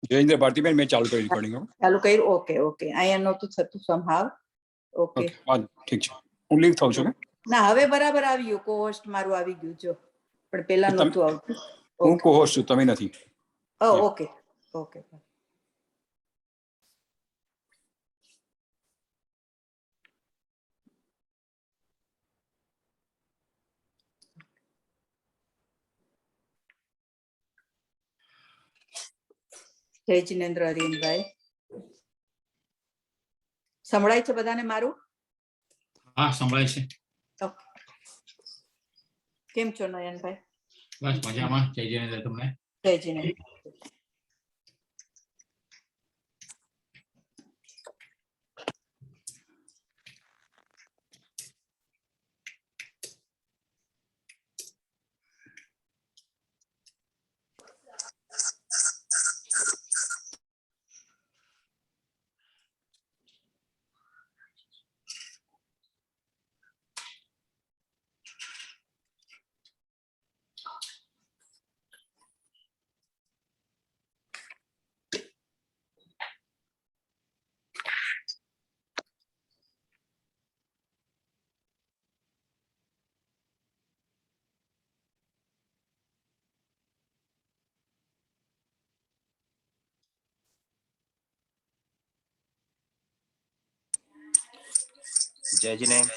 જયેન્દ્ર ભારતીબેન મેં ચાલુ કરી રેકોર્ડિંગ. ચાલુ કર્યું? Okay okay. અહીંયા નહોતું થતું સંભાવ. ઓકે ઠીક છે. હું લીવ થાઉં છું. ના હવે બરાબર આવ્યું. કોહોસ્ટ મારું આવી ગયું જો, પણ પેલા નહોતું આવતું. હું કોહોસ્ટ છું, તમે નથી. Okay okay. જય જિનેન્દ્ર હરીનભાઈ, સંભળાય છે બધાને મારું? હા સંભળાય છે. ઓકે. કેમ છો નયનભાઈ? બસ મજામાં. જય જિનેન્દ્ર તમને. જય જિનેન્દ્ર. जय जिनेंद्र.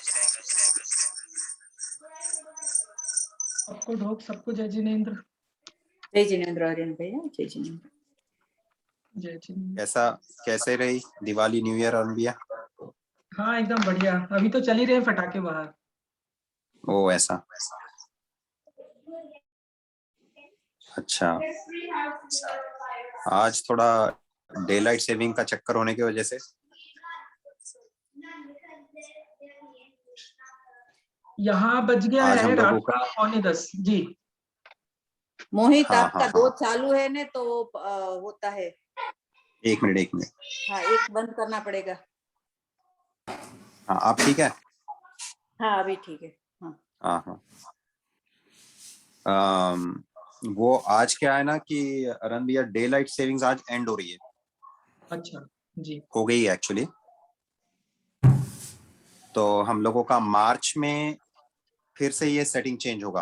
सबको ढोक, सबको जय जिनेंद्र. जय जिनेंद्र हरीनभाई. जय जिनेंद्र. जय जिनेंद्र. ऐसा कैसे रही दिवाली, न्यू ईयर और बिया? हाँ एकदम बढ़िया. अभी तो चल ही रहे फटाके बाहर. ओ ऐसा. अच्छा, आज थोड़ा डे लाइट सेविंग का चक्कर होने की वजह से यहाँ बज गया है रात का 9:45 जी. मोहित हाँ, आपका हाँ, दो हाँ. चालू है ने तो होता है. एक मिनट. हाँ एक बंद करना पड़ेगा. हाँ आप ठीक है? हाँ अभी ठीक है. हाँ. वो आज क्या है ना कि रन भैया डे लाइट सेविंग्स आज एंड हो रही है. अच्छा जी. हो गई एक्चुअली. तो हम लोगों का मार्च में फिर से ये सेटिंग चेंज होगा.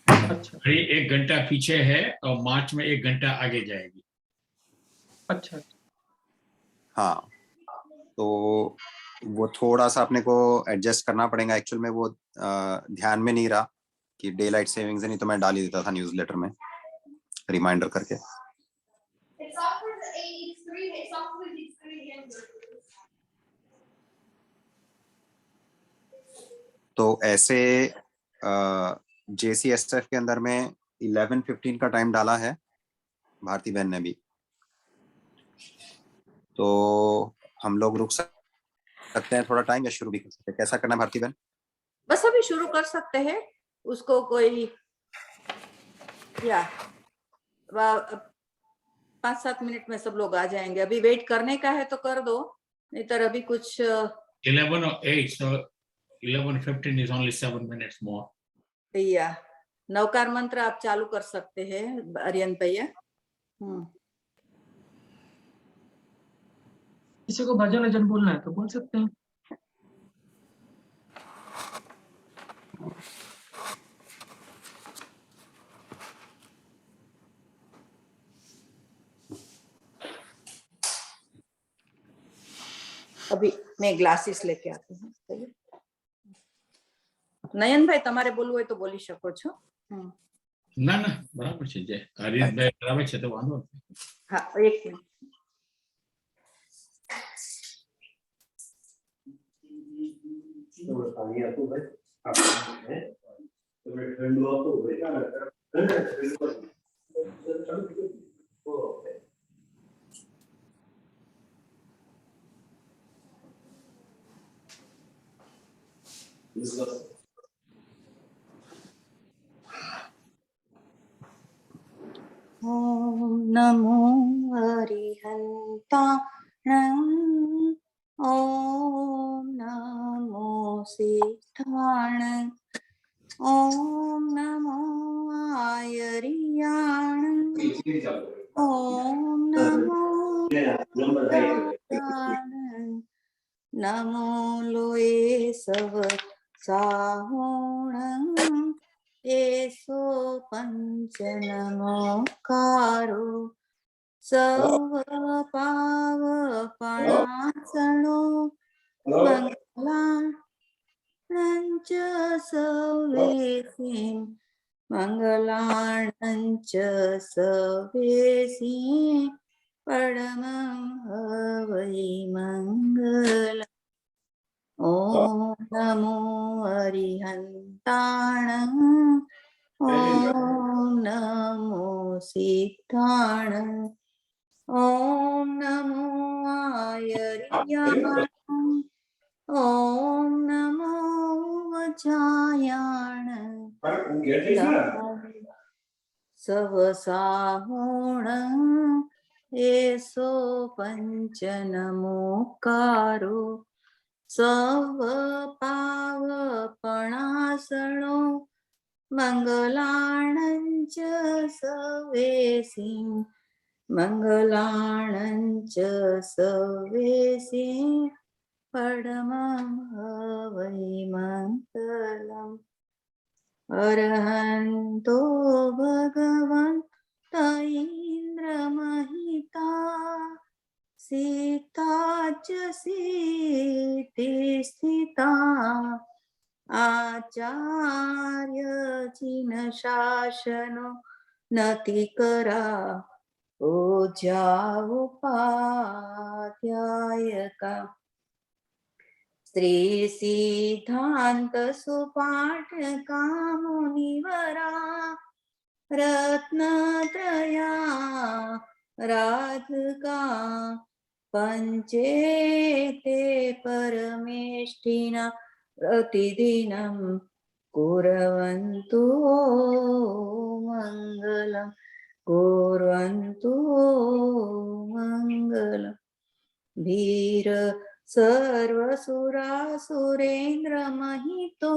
अच्छा. अभी 1 घंटा पीछे है और मार्च में 1 घंटा आगे जाएगी. अच्छा. हाँ तो वो थोड़ा सा अपने को एडजस्ट करना पड़ेगा. एक्चुअल में वो ध्यान में नहीं रहा कि डे लाइट सेविंग्स है, नहीं तो मैं डाल ही देता था न्यूज़लेटर में रिमाइंडर करके. तो ऐसे JCSF के अंदर में 11:15 का टाइम डाला है भारती बहन ने भी. तो हम लोग रुक सकते हैं थोड़ा टाइम या शुरू भी कर सकते हैं. कैसा करना है भारती बहन? बस अभी शुरू कर सकते हैं. उसको कोई या 5-7 मिनट में सब लोग आ जाएंगे. अभी वेट करने का है तो कर दो, नहीं तो अभी कुछ 11:08 so 11:15 is only 7 minutes more. भैया नवकार मंत्र आप चालू कर सकते हैं आर्यन भैया. किसी को भजन वजन बोलना है तो बोल सकते हैं. अभी मैं ग्लासेस लेके आती हूँ. नयन भाई તમારે બોલવું હોય તો બોલી શકો છો. ના બરાબર છે. જે હરીશભાઈ બરાબર છે તો વાંધો નથી. હા એક મિનિટ. ओम नमो हरिहंताणं. ओम नमो सिद्धाणं. ओम नमो आयरियाण ओम नमो दाताण नमो लोए सव साहुण एसो पंच नमोकारो सव पाव पणासणो मंगलाणंच सवेसिं मंगलाणंच सवेसिं परमं हवै मंगल ओम नमो अरिहंताण ओम नमो सिद्धाण ओम नमो आयर्याण ओम नमो वज्रायाण नमो सवसाहुण एसो पंच नमोकारो सव पाव पणासणो मंगलाणंच सवेसिं मंगलाणंच सवेसिं परमं हवै मंगलम् अरहन्तो भगवन्त इन्द्रमहिता सीता च स्थिता आचार्य चिन शासनो नतिकरा पूजा उपाध्यायका स्त्री सिद्धांत सुपाठका मुनिवरा रत्नत्रया राधिका पंचेते परमेष्ठिना प्रतिदिनं कुर्वन्तु मङ्गलम् कुर्वन्तु मङ्गलम् वीर सर्वसुरासुरेन्द्रमहितो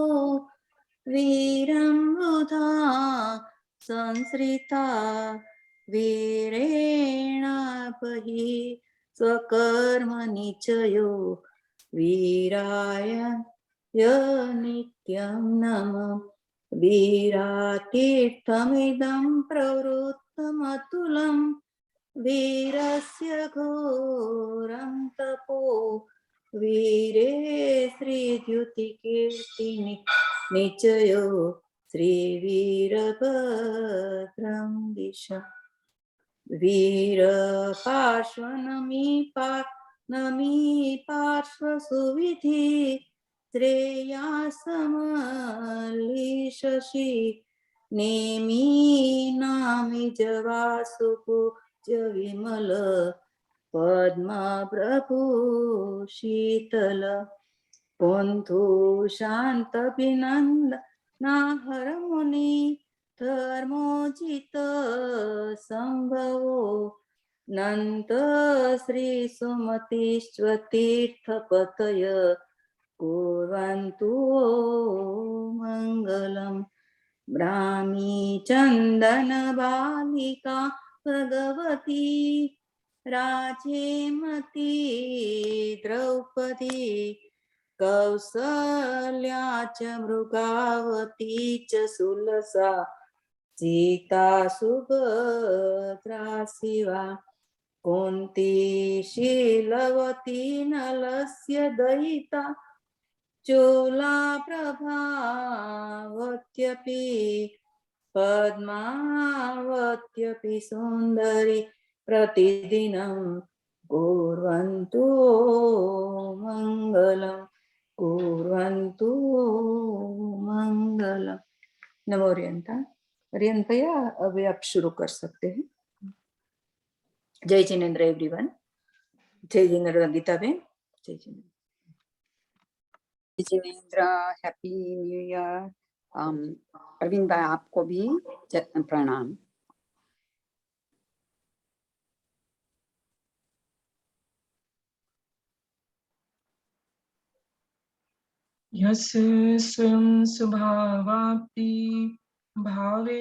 वीरं बुधा संश्रिता वीरेणापहि स्वकर्मणि च यो वीराय य नित्यं नमः वीरातीर्थमिदं प्रवृत्तमतुलं वीरस्य घोरं तपो वीरे श्रीद्युतिकीर्तिनि निचयो श्रीवीरभद्रं दिशा वीरपार्श्वनमी पार्श्वसुविधि श्रेयासमलिशशि नेमि नामि जवासुपूज्य विमल पद्मप्रभु शीतल कुन्थु शान्तभिनन्दनाहर मुनि धर्मोचित संभवो नन्त श्री सुमतीश्वतीर्थपतय कुर्वन्तु मङ्गलम् ब्राह्मी चन्दन बालिका भगवती राजेमती द्रौपदी कौसल्या च मृगावती च सुलसा सीता सुभद्रा शिवा कुन्ती शीलवती नलस्य दयिता चोला प्रभावत्यपि पद्मावत्यपि सुन्दरी प्रतिदिनं कुर्वन्तु मङ्गलम् कुर्वन्तु मङ्गलम्। नमो रियंता। रियन भैया अभी आप शुरू कर सकते हैं। जय जिनेन्द्र एवरीवन। जय जिनेन्द्र गीता बेन। जय Jinendra. Jinendra happy new year. Arvind bhai आपको भी प्रणाम। यस्य स्वयं स्वभावाप्ति भावे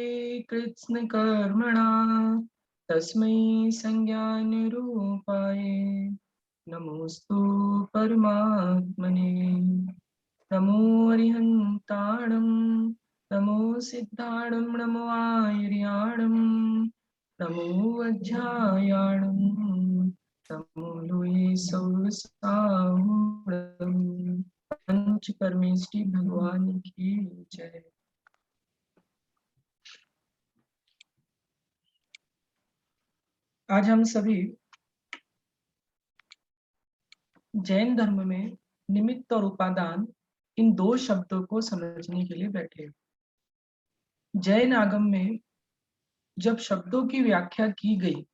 कृत्स्न कर्मणा तस्मै संज्ञान रूपाय नमोस्तु परमात्मने। नमो अरिहन्ताणं नमो सिद्धाणं नमो आर्याणं नमो अध्यायाणं नमो लोये सौसाहुणं। पंच परमेष्टि भगवान की जय। आज हम सभी जैन धर्म में निमित्त और उपादान इन दो शब्दों को समझने के लिए बैठे हैं। जैन आगम में जब शब्दों की व्याख्या की गई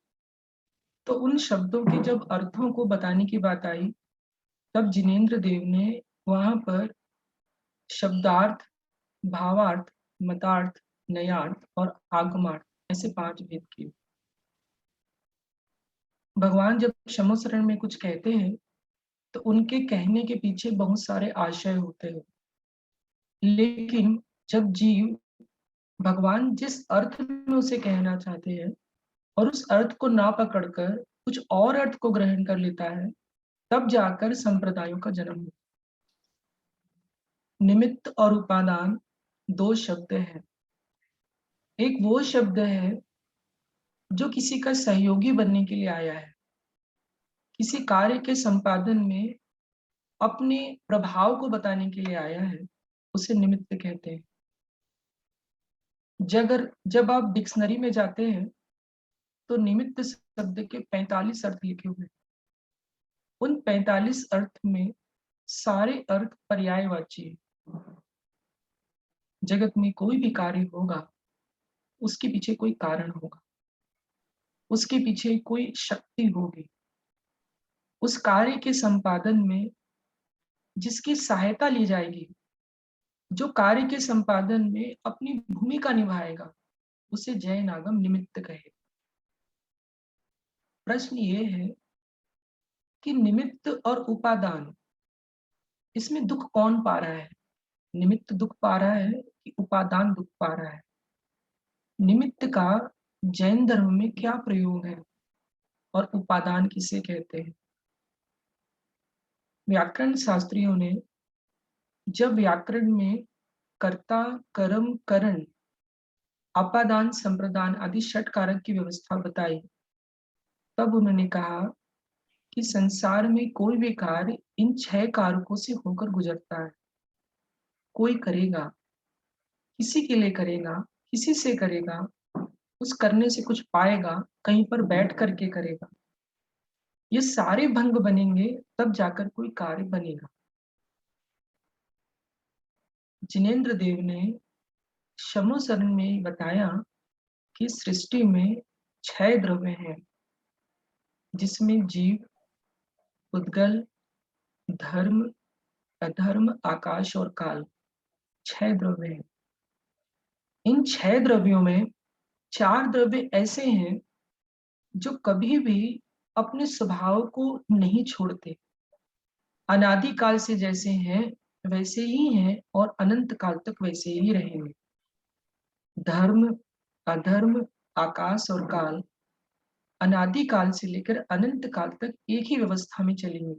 तो उन शब्दों के जब अर्थों को बताने की बात आई तब जिनेंद्र देव ने वहां पर शब्दार्थ, भावार्थ, मतार्थ, नयार्थ और आगमार्थ ऐसे 5 भेद किए। भगवान जब शमोसरण में कुछ कहते हैं तो उनके कहने के पीछे बहुत सारे आशय होते हैं, लेकिन जब जीव भगवान जिस अर्थ में उसे कहना चाहते हैं और उस अर्थ को ना पकड़कर कुछ और अर्थ को ग्रहण कर लेता है तब जाकर संप्रदायों का जन्म होता है। निमित्त और उपादान 2 शब्द हैं। एक वो शब्द है जो किसी का सहयोगी बनने के लिए आया है, किसी कार्य के संपादन में अपने प्रभाव को बताने के लिए आया है, उसे निमित्त कहते हैं। जब आप डिक्शनरी में जाते हैं तो निमित्त शब्द के 45 अर्थ लिखे हुए हैं। उन 45 अर्थ में सारे अर्थ पर्यायवाची है। जगत में कोई भी कार्य होगा उसके पीछे कोई कारण होगा, उसके पीछे कोई शक्ति होगी। उस कार्य के संपादन में जिसकी सहायता ली जाएगी, जो कार्य के संपादन में अपनी भूमिका निभाएगा, उसे जैन आगम निमित्त कहे। प्रश्न ये है कि निमित्त और उपादान, इसमें दुख कौन पा रहा है? निमित्त दुख पा रहा है कि उपादान दुख पा रहा है? निमित्त का जैन धर्म में क्या प्रयोग है और उपादान किसे कहते हैं? व्याकरण शास्त्रियों ने जब व्याकरण में कर्ता, कर्म, करण, अपादान, संप्रदान आदि 6 कारक की व्यवस्था बताई तब उन्होंने कहा कि संसार में कोई भी कार्य इन 6 कारकों से होकर गुजरता है। कोई करेगा, किसी के लिए करेगा, किसी से करेगा, उस करने से कुछ पाएगा, कहीं पर बैठ करके करेगा। ये सारे भंग बनेंगे तब जाकर कोई कार्य बनेगा। जिनेंद्र देव ने शमोसरण में बताया कि सृष्टि में 6 द्रव्य हैं, जिसमें जीव, उद्गल, धर्म, अधर्म, आकाश और काल 6 द्रव्य हैं। इन 6 द्रव्यों में 4 द्रव्य ऐसे हैं जो कभी भी अपने स्वभाव को नहीं छोड़ते, अनादि काल से जैसे हैं वैसे ही हैं और अनंत काल तक वैसे ही रहेंगे। धर्म, अधर्म, आकाश और काल अनादि काल से लेकर अनंत काल तक एक ही व्यवस्था में चलेंगे।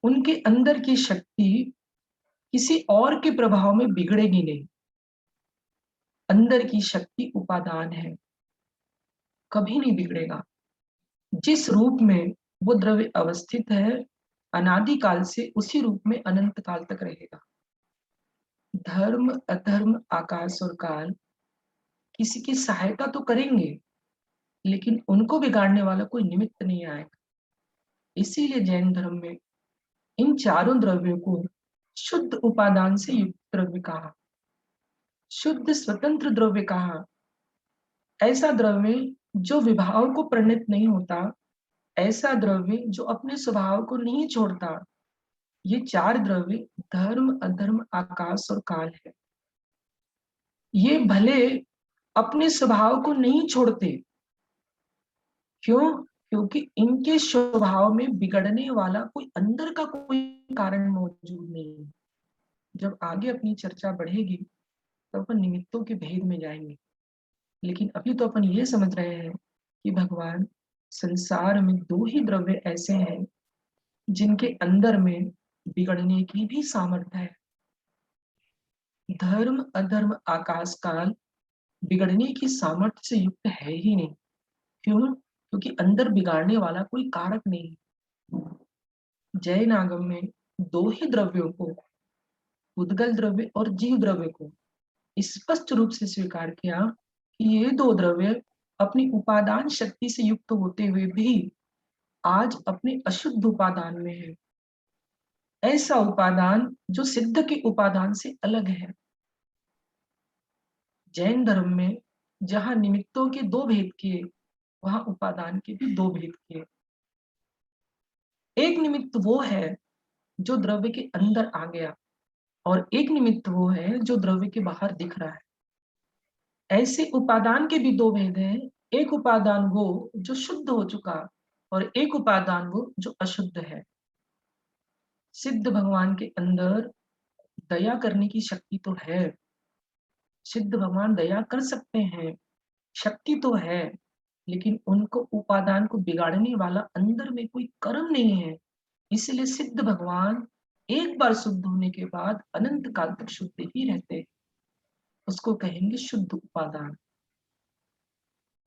उनके अंदर की शक्ति किसी और के प्रभाव में बिगड़ेगी नहीं। अंदर की शक्ति उपादान है, कभी नहीं बिगड़ेगा। जिस रूप में वो द्रव्य अवस्थित है अनादि काल से उसी रूप में अनंत काल तक रहेगा। धर्म, अधर्म, आकाश और काल किसी की सहायता तो करेंगे, लेकिन उनको बिगाड़ने वाला कोई निमित्त नहीं आएगा। इसीलिए जैन धर्म में इन चारों द्रव्यों को शुद्ध उपादान से युक्त द्रव्य कहा, शुद्ध स्वतंत्र द्रव्य कहा। ऐसा द्रव्य जो विभाव को प्रणीत नहीं होता, ऐसा द्रव्य जो अपने स्वभाव को नहीं छोड़ता। ये 4 द्रव्य धर्म, अधर्म, आकाश और काल है। ये भले अपने स्वभाव को नहीं छोड़ते, क्यों? क्योंकि इनके स्वभाव में बिगड़ने वाला कोई अंदर का कोई कारण मौजूद नहीं है। जब आगे अपनी चर्चा बढ़ेगी तो अपन निमित्तों के भेद में जाएंगे, लेकिन अभी तो अपन ये समझ रहे हैं कि भगवान संसार में दो ही द्रव्य ऐसे हैं जिनके अंदर में बिगड़ने की भी सामर्थ्य है। धर्म अधर्म आकाश काल बिगड़ने की सामर्थ्य से युक्त है ही नहीं। क्यों? क्योंकि अंदर बिगाड़ने वाला कोई कारक नहीं। जैन आगम में दो ही द्रव्यों को, उद्गल द्रव्य और जीव द्रव्य को, स्पष्ट रूप से स्वीकार किया कि ये दो द्रव्य अपनी उपादान शक्ति से युक्त होते हुए भी आज अपने अशुद्ध उपादान में है। ऐसा उपादान जो सिद्ध के उपादान से अलग है। जैन धर्म में जहां निमित्तों के दो भेद किए, वहां उपादान के भी दो भेद किए। एक निमित्त वो है जो द्रव्य के अंदर आ गया, और एक निमित्त वो है जो द्रव्य के बाहर दिख रहा है। ऐसे उपादान के भी दो भेद हैं। एक उपादान वो जो शुद्ध हो चुका, और एक उपादान वो जो अशुद्ध है। सिद्ध भगवान के अंदर दया करने की शक्ति तो है, सिद्ध भगवान दया कर सकते हैं, शक्ति तो है, लेकिन उनको उपादान को बिगाड़ने वाला अंदर में कोई कर्म नहीं है। इसलिए सिद्ध भगवान एक बार शुद्ध होने के बाद अनंत काल तक शुद्ध ही रहते हैं। उसको कहेंगे शुद्ध उपादान।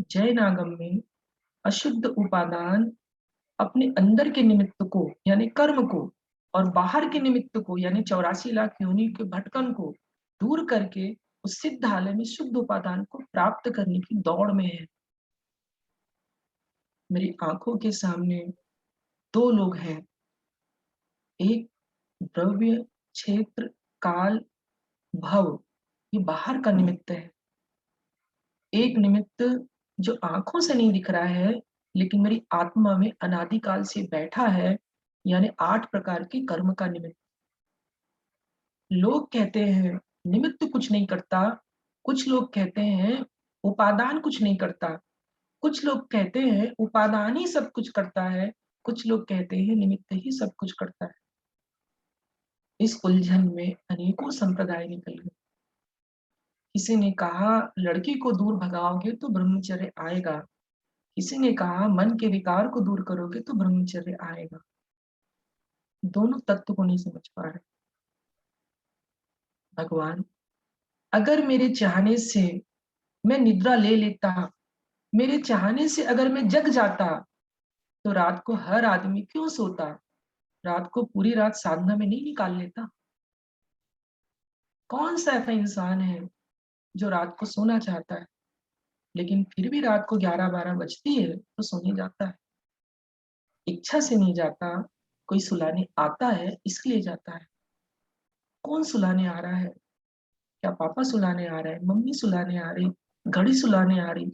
जैन आगम में अशुद्ध उपादान अपने अंदर के निमित्त को यानी कर्म को, और बाहर के निमित्त को यानी 84 लाख योनि के भटकन को दूर करके उस सिद्धालय में शुद्ध उपादान को प्राप्त करने की दौड़ में है। मेरी आंखों के सामने दो लोग हैं। एक द्रव्य, क्षेत्र, काल, भव, ये बाहर का निमित्त है। एक निमित्त जो आंखों से नहीं दिख रहा है, लेकिन मेरी आत्मा में अनादिकाल से बैठा है, यानी 8 प्रकार के कर्म का निमित्त। लोग कहते हैं निमित्त कुछ नहीं करता, कुछ लोग कहते हैं उपादान कुछ नहीं करता, कुछ लोग कहते हैं उपादान ही सब कुछ करता है, कुछ लोग कहते हैं निमित्त ही सब कुछ करता है। इस उलझन में अनेकों संप्रदाय निकल गए। किसी ने कहा लड़की को दूर भगाओगे तो ब्रह्मचर्य आएगा, किसी ने कहा मन के विकार को दूर करोगे तो ब्रह्मचर्य आएगा। दोनों तत्व को नहीं समझ पा रहे। भगवान, अगर मेरे चाहने से मैं निद्रा ले लेता, मेरे चाहने से अगर मैं जग जाता, तो रात को हर आदमी क्यों सोता? रात को पूरी रात साधना में नहीं निकाल लेता? कौन सा ऐसा इंसान है जो रात को सोना चाहता है, लेकिन फिर भी रात को 11-12 बजती है तो सोने जाता है? इच्छा से नहीं जाता, कोई सुलाने आता है इसलिए जाता है। कौन सुलाने आ रहा है? क्या पापा सुलाने आ रहा है, मम्मी सुलाने आ रही, घड़ी सुलाने आ रही?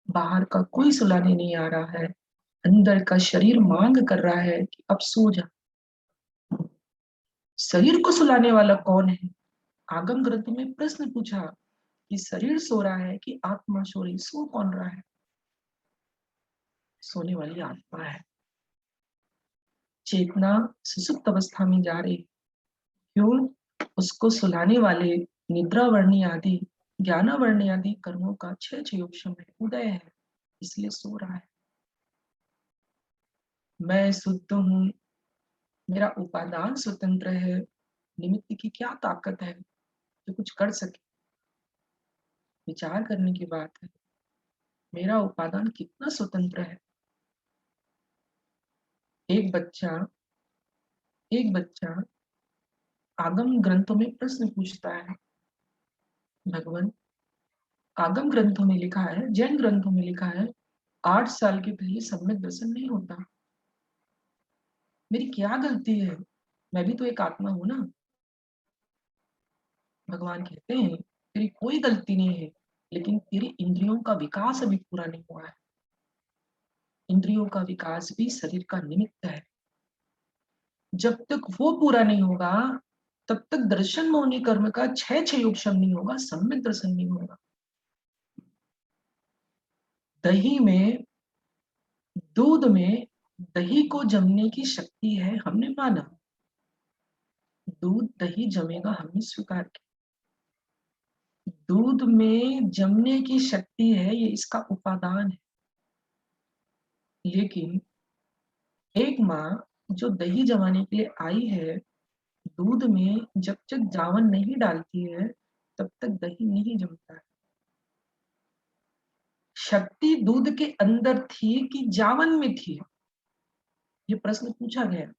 बाहर का कोई सुलाने नहीं आ रहा है। अंदर का शरीर मांग कर रहा है कि अब सो जा। शरीर को सुलाने वाला कौन है? आगम ग्रंथ में प्रश्न पूछा कि शरीर सो रहा है कि आत्मा सो रही? सो कौन रहा है? सोने वाली आत्मा है। चेतना सुसुप्त अवस्था में जा रही। क्यों? उसको सुलाने वाले निद्रा वर्णी आदि, ज्ञान वर्णी आदि कर्मों का 6 योगक्षम है, उदय है, इसलिए सो रहा है। मैं शुद्ध हूं, मेरा उपादान स्वतंत्र है, निमित्त की क्या ताकत है जो कुछ कर सके? विचार करने की बात है। मेरा उपादान कितना स्वतंत्र है। एक बच्चा आगम ग्रंथों में प्रश्न पूछता है, भगवान, आगम ग्रंथों में लिखा है, जैन ग्रंथों में लिखा है 8 साल के पहले सम्यक दर्शन नहीं होता। मेरी क्या गलती है? मैं भी तो एक आत्मा हूं ना। भगवान कहते हैं तेरी कोई गलती नहीं है, लेकिन तेरी इंद्रियों का विकास अभी पूरा नहीं हुआ है। इंद्रियों का विकास भी शरीर का निमित्त है। जब तक वो पूरा नहीं होगा, तब तक दर्शन मौनी कर्म का 6 योगक्षम नहीं होगा, सम्यक दर्शन नहीं होगा। दही में, दूध में दही को जमने की शक्ति है, हमने माना। दूध दही जमेगा, हमने स्वीकार किया। दूध में जमने की शक्ति है, ये इसका उपादान है। लेकिन एक माँ जो दही जमाने के लिए आई है, दूध में जब तक जावन नहीं डालती है तब तक दही नहीं जमता है। शक्ति दूध के अंदर थी कि जावन में थी, ये प्रश्न पूछा गया।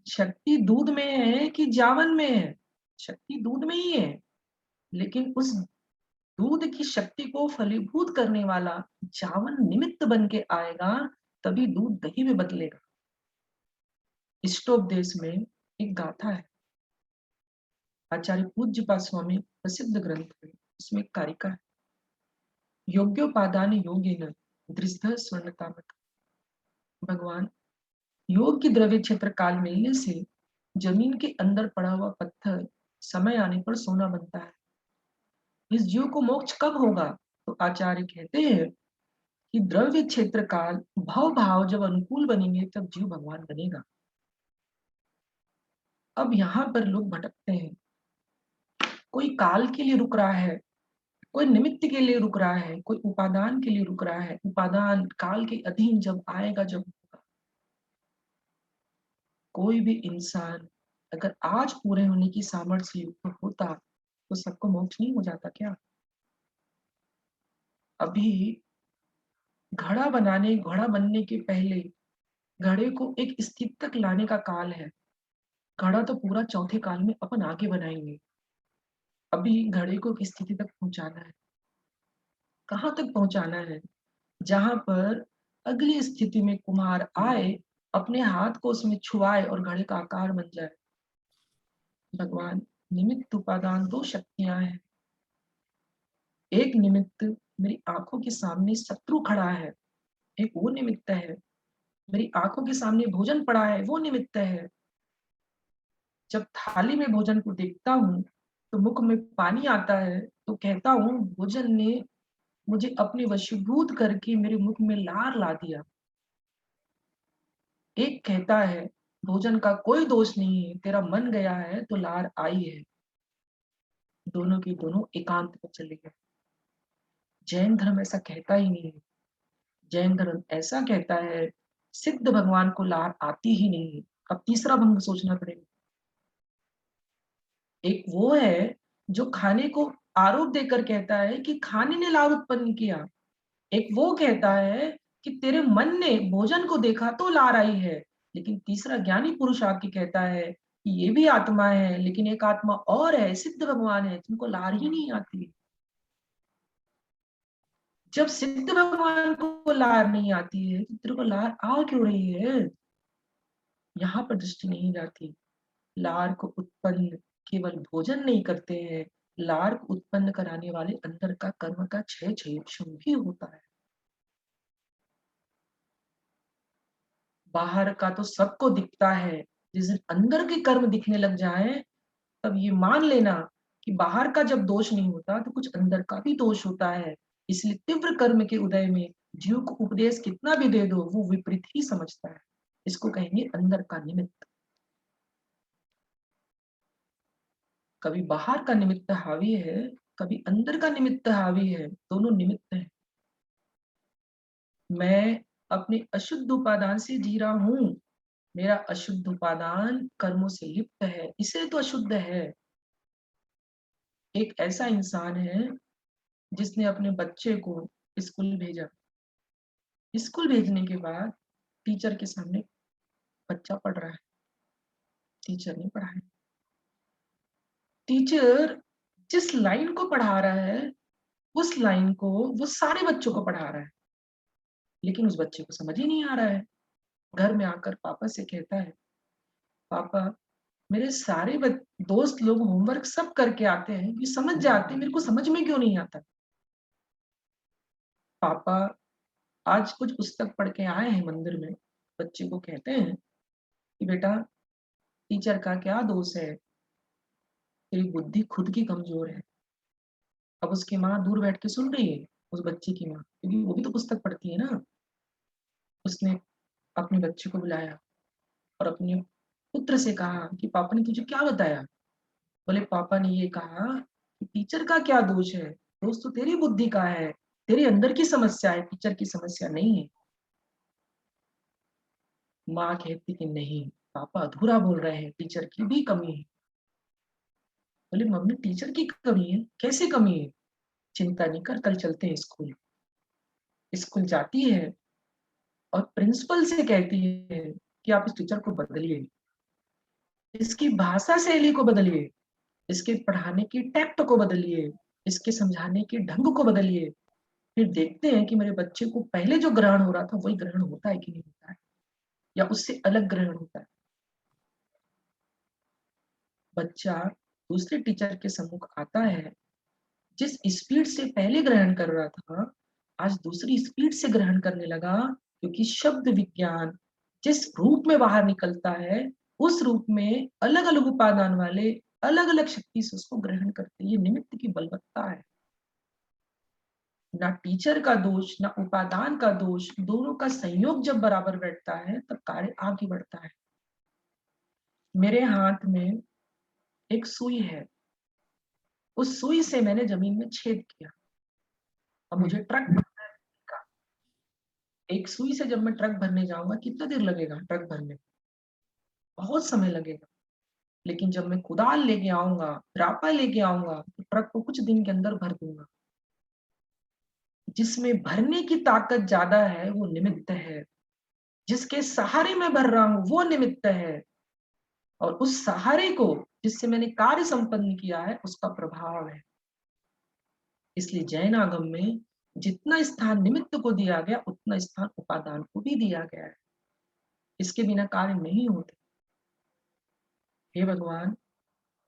शक्ति दूध में है कि जावन में है? शक्ति दूध में ही है, लेकिन उस दूध की शक्ति को फलीभूत करने वाला जावन निमित्त बन के आएगा, तभी दूध दही में बदलेगा। इष्टोपदेश में एक गाथा है, आचार्य पूज्यपाद स्वामी प्रसिद्ध ग्रंथ है, इसमें एक कारिका है। योग्योपादान योगेन दृष्ट स्वर्णतामत। भगवान, योग की द्रव्य क्षेत्र काल मिलने से जमीन के अंदर पड़ा हुआ पत्थर समय आने पर सोना बनता है। इस जीव को मोक्ष कब होगा? तो आचार्य कहते हैं कि द्रव्य क्षेत्र काल भव भाव जब अनुकूल बनेंगे तब जीव भगवान बनेगा। अब यहाँ पर लोग भटकते हैं, कोई काल के लिए रुक रहा है, कोई निमित्त के लिए रुक रहा है, कोई उपादान के लिए रुक रहा है। उपादान काल के अधीन जब आएगा, जब होगा। कोई भी इंसान अगर आज पूरे होने की सामर्थ्य युक्त होता तो सबको मोक्ष नहीं हो जाता क्या? अभी घड़ा बनने के पहले घड़े को एक स्थिति तक लाने का काल है। घड़ा तो पूरा चौथे काल में अपन आगे बनाएंगे। अभी घड़े को एक स्थिति तक पहुंचाना है। कहाँ तक पहुंचाना है? जहां पर अगली स्थिति में कुम्हार आए, अपने हाथ को उसमें छुआए और घड़े का आकार बन जाए। भगवान, निमित्त उपादान दो शक्तियां हैं। एक निमित्त मेरी आंखों के सामने शत्रु खड़ा है, एक वो निमित्त है। मेरी आंखों के सामने भोजन पड़ा है, वो निमित्त है। जब थाली में भोजन को देखता हूँ तो मुख में पानी आता है, तो कहता हूँ भोजन ने मुझे अपने वशीभूत करके मेरे मुख में लार ला दिया। एक कहता है भोजन का कोई दोष नहीं है, तेरा मन गया है तो लार आई है। दोनों की दोनों एकांत में चले गए। जैन धर्म ऐसा कहता ही नहीं है। जैन धर्म ऐसा कहता है सिद्ध भगवान को लार आती ही नहीं है। अब तीसरा भंग सोचना पड़ेगा। एक वो है जो खाने को आरोप देकर कहता है कि खाने ने लार उत्पन्न किया। एक वो कहता है कि तेरे मन ने भोजन को देखा तो लार आई है। लेकिन तीसरा ज्ञानी पुरुष आके कहता है कि ये भी आत्मा है, लेकिन एक आत्मा और है, सिद्ध भगवान है, जिनको लार ही नहीं आती। जब सिद्ध भगवान को लार नहीं आती है तो तेरे को लार आ क्यों रही है? यहाँ पर दृष्टि नहीं जाती। लार को उत्पन्न केवल भोजन नहीं करते हैं, लार को उत्पन्न कराने वाले अंदर का कर्म का क्षय क्षय भी होता है। बाहर का तो सबको दिखता है, जिस दिन अंदर के कर्म दिखने लग जाए तब ये मान लेना कि बाहर का जब दोष नहीं होता तो कुछ अंदर का भी दोष होता है। इसलिए तीव्र कर्म के उदय में जीव को उपदेश कितना भी दे दो वो विपरीत ही समझता है। इसको कहेंगे अंदर का निमित्त। कभी बाहर का निमित्त हावी है, कभी अंदर का निमित्त हावी है, दोनों निमित्त हैं। मैं अपने अशुद्ध उपादान से जी रहा हूं, मेरा अशुद्ध उपादान कर्मों से लिप्त है, इसे तो अशुद्ध है। एक ऐसा इंसान है जिसने अपने बच्चे को स्कूल भेजा। स्कूल भेजने के बाद टीचर के सामने बच्चा पढ़ रहा है, टीचर ने पढ़ाया। टीचर जिस लाइन को पढ़ा रहा है उस लाइन को वो सारे बच्चों को पढ़ा रहा है, लेकिन उस बच्चे को समझ ही नहीं आ रहा है। घर में आकर पापा से कहता है, पापा मेरे सारे दोस्त लोग होमवर्क सब करके आते हैं, ये समझ जाते हैं, मेरे को समझ में क्यों नहीं आता? पापा आज कुछ पुस्तक पढ़ के आए हैं मंदिर में। बच्चे को कहते हैं कि बेटा टीचर का क्या दोष है, तेरी बुद्धि खुद की कमजोर है। अब उसकी माँ दूर बैठ के सुन रही है, उस बच्चे की माँ, क्योंकि वो भी तो पुस्तक पढ़ती है ना। उसने अपने बच्चे को बुलाया और अपने पुत्र से कहा कि पापा ने तुझे क्या बताया? बोले पापा ने ये कहा कि टीचर का क्या दोष है, दोष तो तेरी बुद्धि का है, तेरे अंदर की समस्या है, टीचर की समस्या नहीं है। माँ कहती कि नहीं पापा अधूरा बोल रहे हैं, टीचर की भी कमी है। बोले मम्मी टीचर की कमी है? कैसे कमी है? चिंता नहीं कर, कल चलते हैं स्कूल। स्कूल जाती है और प्रिंसिपल से कहती है कि आप इस टीचर को बदलिए, इसकी भाषा शैली को बदलिए, इसके पढ़ाने की टैक्ट को बदलिए, इसके समझाने के ढंग को बदलिए। फिर देखते हैं कि मेरे बच्चे को पहले जो ग्रहण हो रहा था वही ग्रहण होता है कि नहीं होता है, या उससे अलग ग्रहण होता है। बच्चा दूसरे टीचर के सम्मुख आता है, जिस स्पीड से पहले ग्रहण कर रहा था आज दूसरी स्पीड से ग्रहण करने लगा, क्योंकि शब्द विज्ञान जिस रूप में बाहर निकलता है उस रूप में अलग अलग उपादान वाले अलग अलग शक्ति से उसको ग्रहण करते। ये निमित्त की बलवत्ता है। ना टीचर का दोष ना उपादान का दोष, दोनों का संयोग जब बराबर बैठता है तब कार्य आगे बढ़ता है। मेरे हाथ में एक सुई है, उस सुई से मैंने जमीन में छेद किया और मुझे ट्रक भरना है। एक सुई से जब मैं ट्रक भरने जाऊंगा कितना देर लगेगा ट्रक भरने? बहुत समय लगेगा। लेकिन जब मैं कुदाल लेके आऊंगा, रापा लेके आऊंगा तो ट्रक को कुछ दिन के अंदर भर दूंगा। जिसमें भरने की ताकत ज्यादा है वो निमित्त है, जिसके सहारे में भर रहा हूं वो निमित्त है, और उस सहारे को जिससे मैंने कार्य संपन्न किया है उसका प्रभाव है। इसलिए जैन आगम में जितना स्थान निमित्त को दिया गया उतना स्थान उपादान को भी दिया गया है। इसके बिना कार्य नहीं होते। हे भगवान,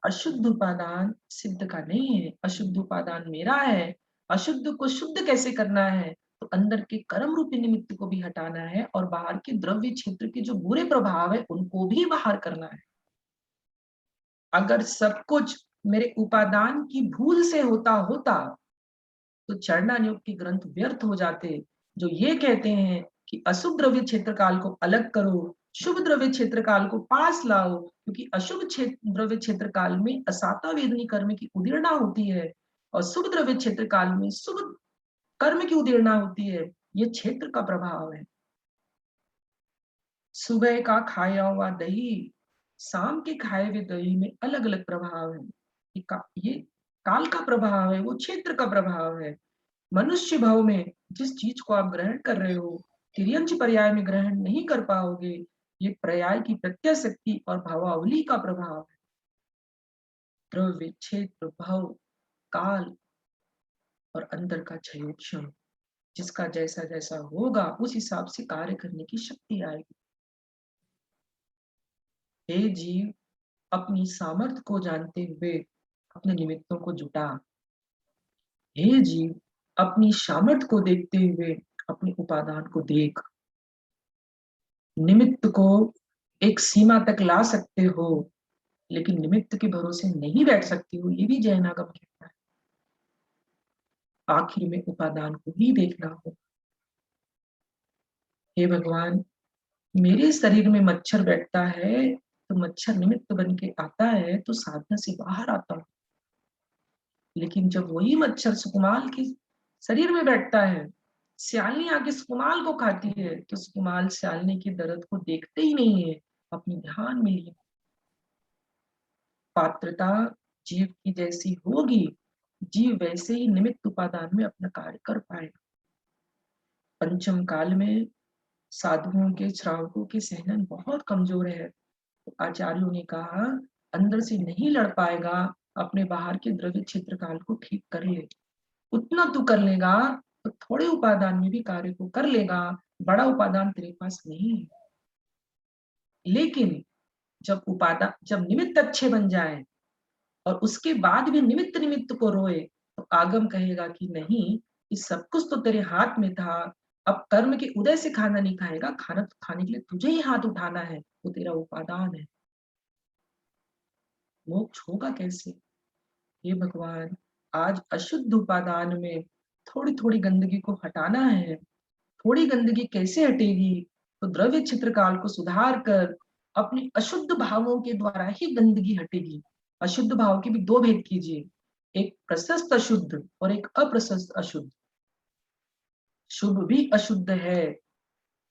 अशुद्ध उपादान सिद्ध का नहीं है, अशुद्ध उपादान मेरा है। अशुद्ध को शुद्ध कैसे करना है? तो अंदर के कर्म रूपी निमित्त को भी हटाना है और बाहर के द्रव्य क्षेत्र के जो बुरे प्रभाव है उनको भी बाहर करना है। अगर सब कुछ मेरे उपादान की भूल से होता होता तो चरणानुयोग के ग्रंथ व्यर्थ हो जाते, जो ये कहते हैं कि अशुभ द्रव्य क्षेत्र काल को अलग करो, शुभ द्रव्य क्षेत्र काल को पास लाओ, क्योंकि अशुभ द्रव्य क्षेत्र काल में असाता वेदनी कर्म की उदीर्णा होती है और शुभ द्रव्य क्षेत्र काल में शुभ कर्म की उदीर्णा होती है। ये क्षेत्र का प्रभाव है। सुबह का खाया हुआ दही, शाम के खाए हुए दही में अलग अलग प्रभाव है। ये काल का प्रभाव है, वो क्षेत्र का प्रभाव है। मनुष्य भाव में जिस चीज को आप ग्रहण कर रहे हो तिर्यंच पर्याय में ग्रहण नहीं कर पाओगे। ये पर्याय की प्रत्यय शक्ति और भावावली का प्रभाव है। द्रव्य क्षेत्र भाव काल और अंदर का क्षयोक्षम, जिसका जैसा जैसा होगा उस हिसाब से कार्य करने की शक्ति आएगी। हे जीव, अपनी सामर्थ्य को जानते हुए अपने निमित्तों को जुटा। हे जीव, अपनी सामर्थ्य को देखते हुए अपने उपादान को देख। निमित्त को एक सीमा तक ला सकते हो लेकिन निमित्त के भरोसे नहीं बैठ सकते हो, ये भी जैन आगम कहता है। आखिर में उपादान को ही देखना हो। हे भगवान, मेरे शरीर में मच्छर बैठता है तो मच्छर निमित्त बन के आता है तो साधना से बाहर आता हूं। लेकिन जब वही मच्छर सुकुमाल के शरीर में बैठता है, सियालनी आके सुकुमाल को खाती है तो सुकुमाल सियालनी की दर्द को देखते ही नहीं है, अपनी ध्यान में लिए। पात्रता जीव की जैसी होगी, जीव वैसे ही निमित्त उपादान में अपना कार्य कर पाएगा। पंचम काल में साधुओं के श्रावकों के सहनन बहुत कमजोर है, तो आचार्यों ने कहा अंदर से नहीं लड़ पाएगा, अपने बाहर के द्रव्य क्षेत्र काल को ठीक कर ले। उतना तू कर लेगा तो थोड़े उपादान में भी कार्य को कर लेगा, बड़ा उपादान तेरे पास नहीं है। लेकिन जब निमित्त अच्छे बन जाए और उसके बाद भी निमित्त निमित्त को रोए तो आगम कहेगा कि नहीं, इस सब कुछ तो तेरे हाथ में था, अब कर्म के उदय से खाना नहीं खाएगा, खाना तो खाने के लिए तुझे ही हाथ उठाना है, वो तेरा उपादान है। मोक्ष होगा कैसे? हे भगवान, आज अशुद्ध उपादान में थोड़ी थोड़ी गंदगी को हटाना है। थोड़ी गंदगी कैसे हटेगी? तो द्रव्य क्षेत्र काल को सुधार कर अपने अशुद्ध भावों के द्वारा ही गंदगी हटेगी। अशुद्ध भाव के भी दो भेद कीजिए, एक प्रशस्त अशुद्ध और एक अप्रशस्त अशुद्ध। शुभ भी अशुद्ध है,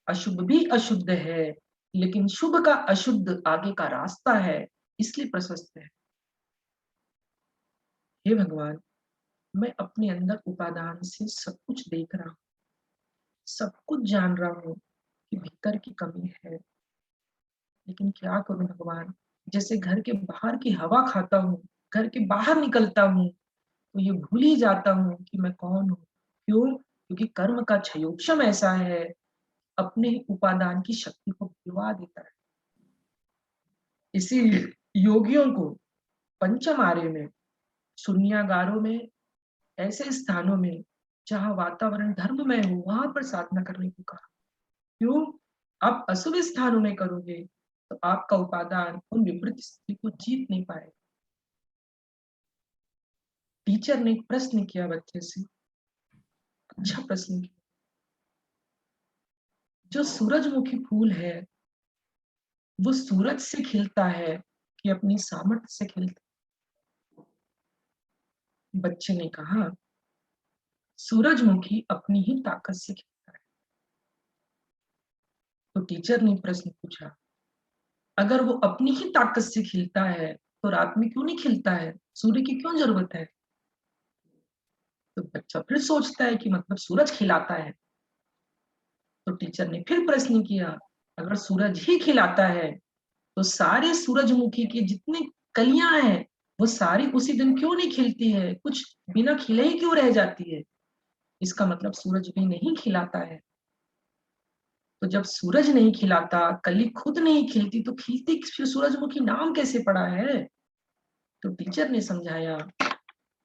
अशुभ भी अशुद्ध है, लेकिन शुभ का अशुद्ध आगे का रास्ता है, इसलिए प्रशस्त है। हे भगवान, मैं अपने अंदर उपादान से सब कुछ देख रहा हूं, सब कुछ जान रहा हूं कि भीतर की कमी है, लेकिन क्या करूं भगवान। जैसे घर के बाहर की हवा खाता हूँ, घर के बाहर निकलता हूँ तो ये भूल ही जाता हूँ कि मैं कौन हूँ। क्यों? क्योंकि कर्म का क्षयोक्षम ऐसा है, अपने ही उपादान की शक्ति को भिवा देता है। इसीलिए योगियों को पंचम आर्य में, शून्यागारों में, ऐसे स्थानों में जहाँ वातावरण धर्ममय हो, वहां पर साधना करने को कहा। क्यों? आप अशुभ स्थानों में करोगे तो आपका उपादान उन विपरीत स्थिति को जीत नहीं पाएगा। टीचर ने एक प्रश्न किया बच्चे से, अच्छा प्रश्न किया। जो सूरजमुखी फूल है वो सूरज से खिलता है कि अपनी सामर्थ्य से खिलता है? बच्चे ने कहा सूरजमुखी अपनी ही ताकत से खिलता है। तो टीचर ने प्रश्न पूछा, अगर वो अपनी ही ताकत से खिलता है तो रात में क्यों नहीं खिलता है? सूर्य की क्यों जरूरत है? तो बच्चा फिर सोचता है कि मतलब सूरज खिलाता है। तो टीचर ने फिर प्रश्न किया, अगर सूरज ही खिलाता है तो सारे सूरजमुखी की जितनी कलियां हैं वो सारी उसी दिन क्यों नहीं खिलती है? कुछ बिना खिले ही क्यों रह जाती है? इसका मतलब सूरज भी नहीं खिलाता है। तो जब सूरज नहीं खिलाता, कली खुद नहीं खिलती, तो खिलती सूरजमुखी नाम कैसे पड़ा है? तो टीचर ने समझाया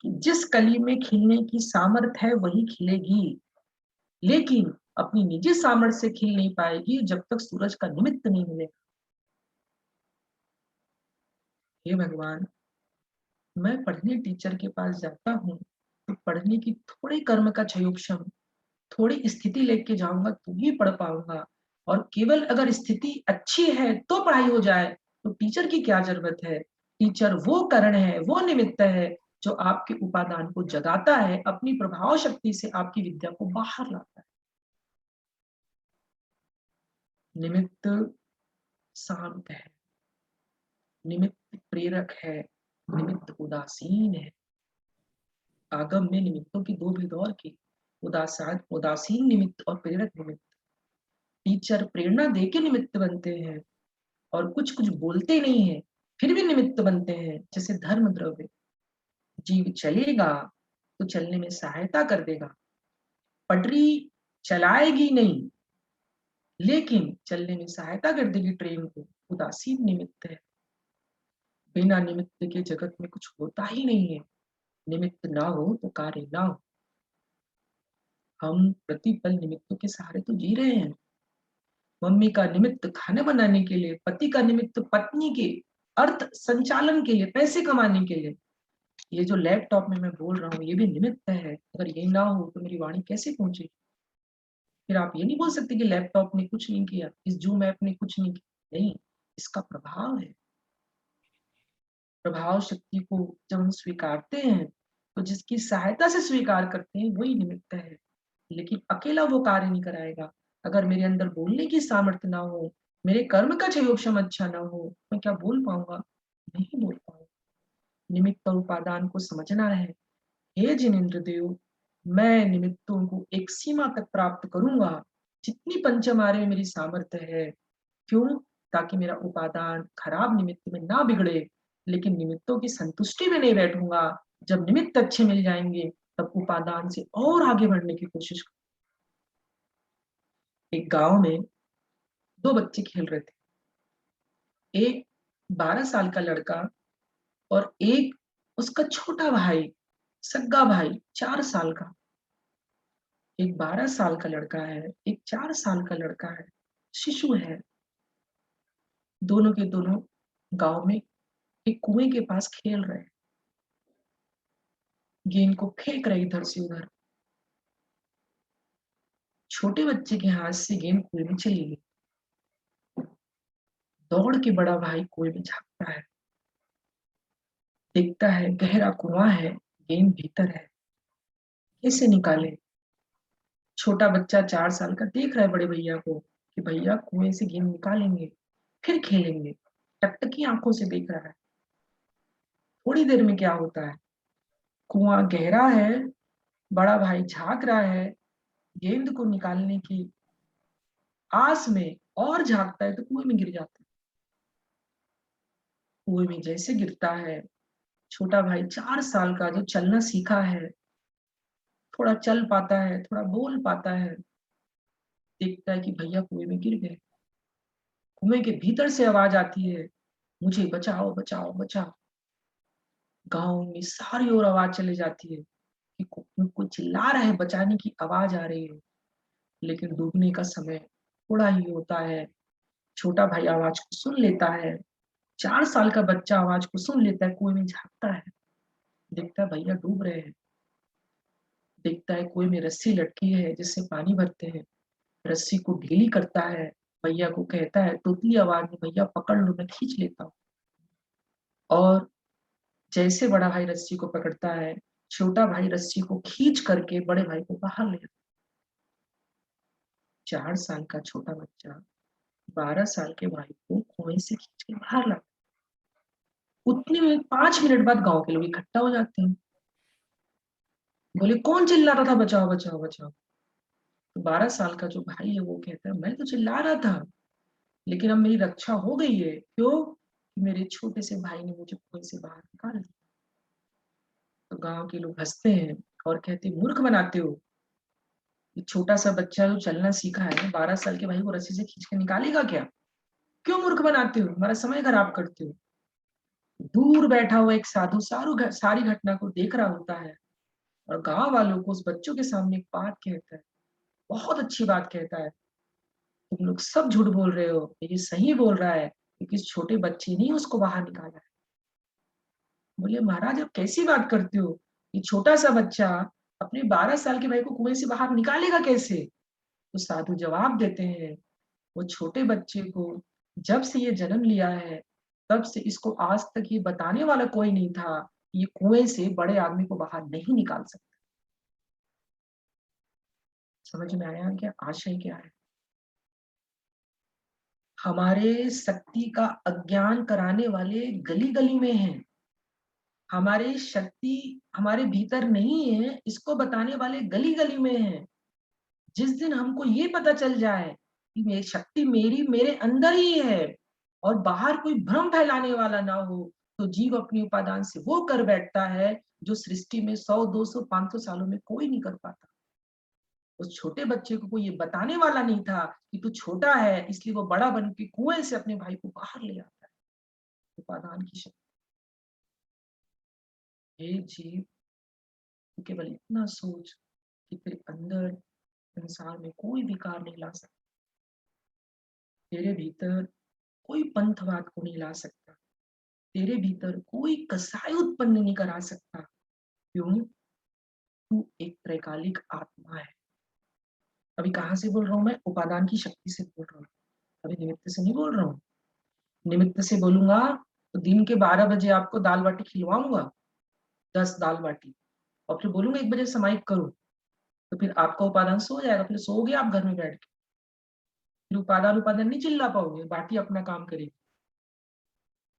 कि जिस कली में खिलने की सामर्थ्य है वही खिलेगी, लेकिन अपनी निजी सामर्थ्य से खिल नहीं पाएगी जब तक सूरज का निमित्त नहीं मिलेगा। हे भगवान, मैं पढ़ने टीचर के पास जाता हूँ तो पढ़ने की थोड़े कर्म का क्षयोक्षम, थोड़ी स्थिति लेके जाऊंगा तो ही पढ़ पाऊंगा। और केवल अगर स्थिति अच्छी है तो पढ़ाई हो जाए तो टीचर की क्या जरूरत है? टीचर वो कारण है, वो निमित्त है जो आपके उपादान को जगाता है, अपनी प्रभाव शक्ति से आपकी विद्या को बाहर लाता है। निमित्त शांत है, निमित्त प्रेरक है, निमित्त उदासीन है। आगम में निमित्तों की दो भेद और की, उदासीन निमित्त और प्रेरक निमित्त। टीचर प्रेरणा देके निमित्त बनते हैं और कुछ कुछ बोलते नहीं है फिर भी निमित्त बनते हैं। जैसे धर्म द्रव्य, जीव चलेगा तो चलने में सहायता कर देगा, पटरी चलाएगी नहीं लेकिन चलने में सहायता कर देगी ट्रेन को, उदासीन निमित्त है। बिना निमित्त के जगत में कुछ होता ही नहीं है। निमित्त ना हो तो कार्य ना हो। हम प्रतिपल निमित्तों के सहारे तो जी रहे हैं। मम्मी का निमित्त खाना बनाने के लिए, पति का निमित्त पत्नी के अर्थ संचालन के लिए, पैसे कमाने के लिए। ये जो लैपटॉप में मैं बोल रहा हूँ ये भी निमित्त है। अगर ये ना हो तो मेरी वाणी कैसे पहुंचेगी? फिर आप ये नहीं बोल सकते कि लैपटॉप ने कुछ नहीं किया, इस जूम ऐप ने कुछ नहीं किया। नहीं, इसका प्रभाव है। प्रभाव शक्ति को जब हम स्वीकारते हैं तो जिसकी सहायता से स्वीकार करते हैं वही निमित्त है, लेकिन अकेला वो कार्य नहीं कराएगा। अगर मेरे अंदर बोलने की सामर्थ्य ना हो, मेरे कर्म का क्षयोक्षम अच्छा ना हो, मैं क्या बोल पाऊंगा? नहीं बोल पाऊंगा। निमित्त और उपादान को समझना है। हे जिनेंद्र देव, मैं निमित्तों को एक सीमा तक प्राप्त करूंगा जितनी पंचमारे में मेरी सामर्थ्य है। क्यों? ताकि मेरा उपादान खराब निमित्त में ना बिगड़े, लेकिन निमित्तों की संतुष्टि में नहीं बैठूंगा। जब निमित्त अच्छे मिल जाएंगे तब उपादान से और आगे बढ़ने की कोशिश। एक गांव में दो बच्चे खेल रहे थे, एक 12 साल का लड़का और एक उसका छोटा भाई, सग्गा भाई 4 साल का। एक 12 साल का लड़का है, एक 4 साल का लड़का है, शिशु है। दोनों के दोनों गांव में एक कुएं के पास खेल रहे हैं, गेंद को फेंक रहे इधर से उधर। छोटे बच्चे के हाथ से गेंद कुएं में चली गई। दौड़ के बड़ा भाई कुएं में झांकता है, देखता है गहरा कुआं है, गेंद भीतर है, कैसे निकाले। छोटा बच्चा 4 साल का देख रहा है बड़े भैया को कि भैया कुएं से गेंद निकालेंगे फिर खेलेंगे, टकटकी आंखों से देख रहा है। थोड़ी देर में क्या होता है, कुआं गहरा है, बड़ा भाई झांक रहा है गेंद को निकालने की आस में, और झांकता है तो कुएं में गिर जाता है। कुएं में जैसे गिरता है, छोटा भाई 4 साल का जो चलना सीखा है, थोड़ा चल पाता है, थोड़ा बोल पाता है, देखता है कि भैया कुएं में गिर गए। कुएं के भीतर से आवाज आती है, मुझे बचाओ बचाओ बचाओ। गांव में सारी ओर आवाज चली जाती है कि कोई चिल्ला रहा है, बचाने की आवाज आ रही है। लेकिन डूबने का समय थोड़ा ही होता है। छोटा भाई आवाज को सुन लेता है, 4 साल का बच्चा आवाज को सुन लेता है, कुएं में झांकता है, देखता है भैया डूब रहे हैं। देखता है कुएं में रस्सी लटकी है जिससे पानी भरते हैं, रस्सी को ढीली करता है, भैया को कहता है तोतली आवाज में, भैया पकड़ लो मैं खींच लेता हूँ। और जैसे बड़ा भाई रस्सी को पकड़ता है, छोटा भाई रस्सी को खींच करके बड़े भाई को बाहर ले आता है। 4 साल का छोटा बच्चा 12 साल के भाई को कुएं से खींच के बाहर लाता है। उतने में 5 मिनट बाद गांव के लोग इकट्ठा हो जाते हैं, बोले कौन चिल्ला रहा था बचाओ बचाओ बचाओ। तो 12 साल का जो भाई है वो कहता है मैं तो चिल्ला रहा था, लेकिन अब मेरी रक्षा हो गई है। क्यों? कि मेरे छोटे से भाई ने मुझे कुएं से बाहर निकाल दिया। तो गांव के लोग हंसते हैं और कहते मूर्ख बनाते हो, ये छोटा सा बच्चा जो चलना सीखा है, 12 साल के भाई को रस्सी से खींच के निकालेगा क्या? क्यों मूर्ख बनाते हो, हमारा समय खराब करते हो। दूर बैठा हुआ एक साधु सारी घटना को देख रहा होता है और गांव वालों को उस बच्चों के सामने एक बात कहता है, बहुत अच्छी बात कहता है, तुम लोग सब झूठ बोल रहे हो, ये सही बोल रहा है क्योंकि इस छोटे बच्चे ने उसको बाहर निकाला है। बोले महाराज आप कैसी बात करते हो, ये छोटा सा बच्चा अपने 12 साल के भाई को कुएं से बाहर निकालेगा कैसे? तो साधु जवाब देते हैं, वो छोटे बच्चे को जब से ये जन्म लिया है तब से इसको आज तक ये बताने वाला कोई नहीं था कि ये कुएं से बड़े आदमी को बाहर नहीं निकाल सकता। समझ में आया क्या, आशय क्या है? हमारे शक्ति का अज्ञान कराने वाले गली गली में हैं। हमारी शक्ति हमारे भीतर नहीं है, इसको बताने वाले गली गली में हैं। जिस दिन हमको ये पता चल जाए कि मेरी शक्ति मेरे अंदर ही है और बाहर कोई भ्रम फैलाने वाला ना हो, तो जीव अपनी उपादान से वो कर बैठता है जो सृष्टि में 100 200 500 सालों में कोई नहीं कर पाता। उस छोटे बच्चे को कोई ये बताने वाला नहीं था कि तू छोटा है, इसलिए वो बड़ा बन के कुएं से अपने भाई को बाहर ले आता है। उपादान की शक्ति। हे जीव, तू केवल इतना सोच कि तेरे अंदर संसार में कोई विकार नहीं ला सकता, तेरे भीतर कोई पंथवाद को नहीं ला सकता, तेरे भीतर कोई कसाई उत्पन्न नहीं करा सकता। क्यों? तू एक त्रैकालिक आत्मा है। अभी कहाँ से बोल रहा हूं मैं? उपादान की शक्ति से बोल रहा हूँ, अभी निमित्त से नहीं बोल रहा हूँ। निमित्त से बोलूंगा तो दिन के 12 बजे आपको दाल बाटी खिलवाऊंगा, 10 दाल बाटी, और फिर बोलूंगा 1 बजे समाहित करो, तो फिर आपका उपादान सो जाएगा, फिर सोओगे आप घर में बैठ के, फिर उपादान उपादान नहीं चिल्ला पाओगे, बाटी अपना काम करेगी।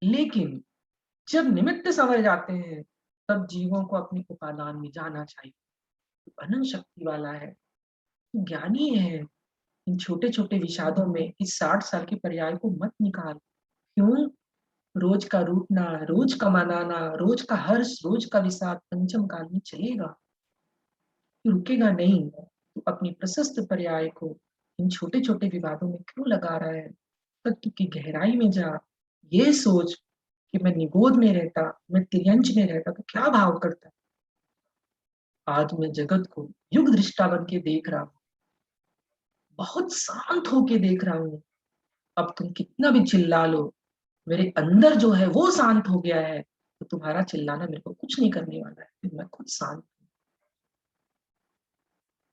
लेकिन जब निमित्त समझ जाते हैं तब जीवों को अपनी उपादान में जाना चाहिए। तो अनंत शक्ति वाला है, तो ज्ञानी है। इन छोटे छोटे विषादों में इस 60 साल के पर्याय को मत निकाल। क्यों? रोज का रूठना, रोज का मनाना, रोज का हर्ष, रोज का विषाद पंचम काल में चलेगा, रुकेगा नहीं। तो अपनी प्रशस्त पर्याय को इन छोटे छोटे विवादों में क्यों लगा रहा है? तत्व की गहराई में जा, ये सोच कि मैं निगोद में रहता, मैं तिर्यंच में रहता तो क्या भाव करता। आज मैं जगत को युग दृष्टा बन के देख रहा हूँ, बहुत शांत होके देख रहा हूँ। अब तुम कितना भी चिल्ला लो, मेरे अंदर जो है वो शांत हो गया है, तो तुम्हारा चिल्लाना मेरे को कुछ नहीं करने वाला है, मैं खुद शांत हूँ।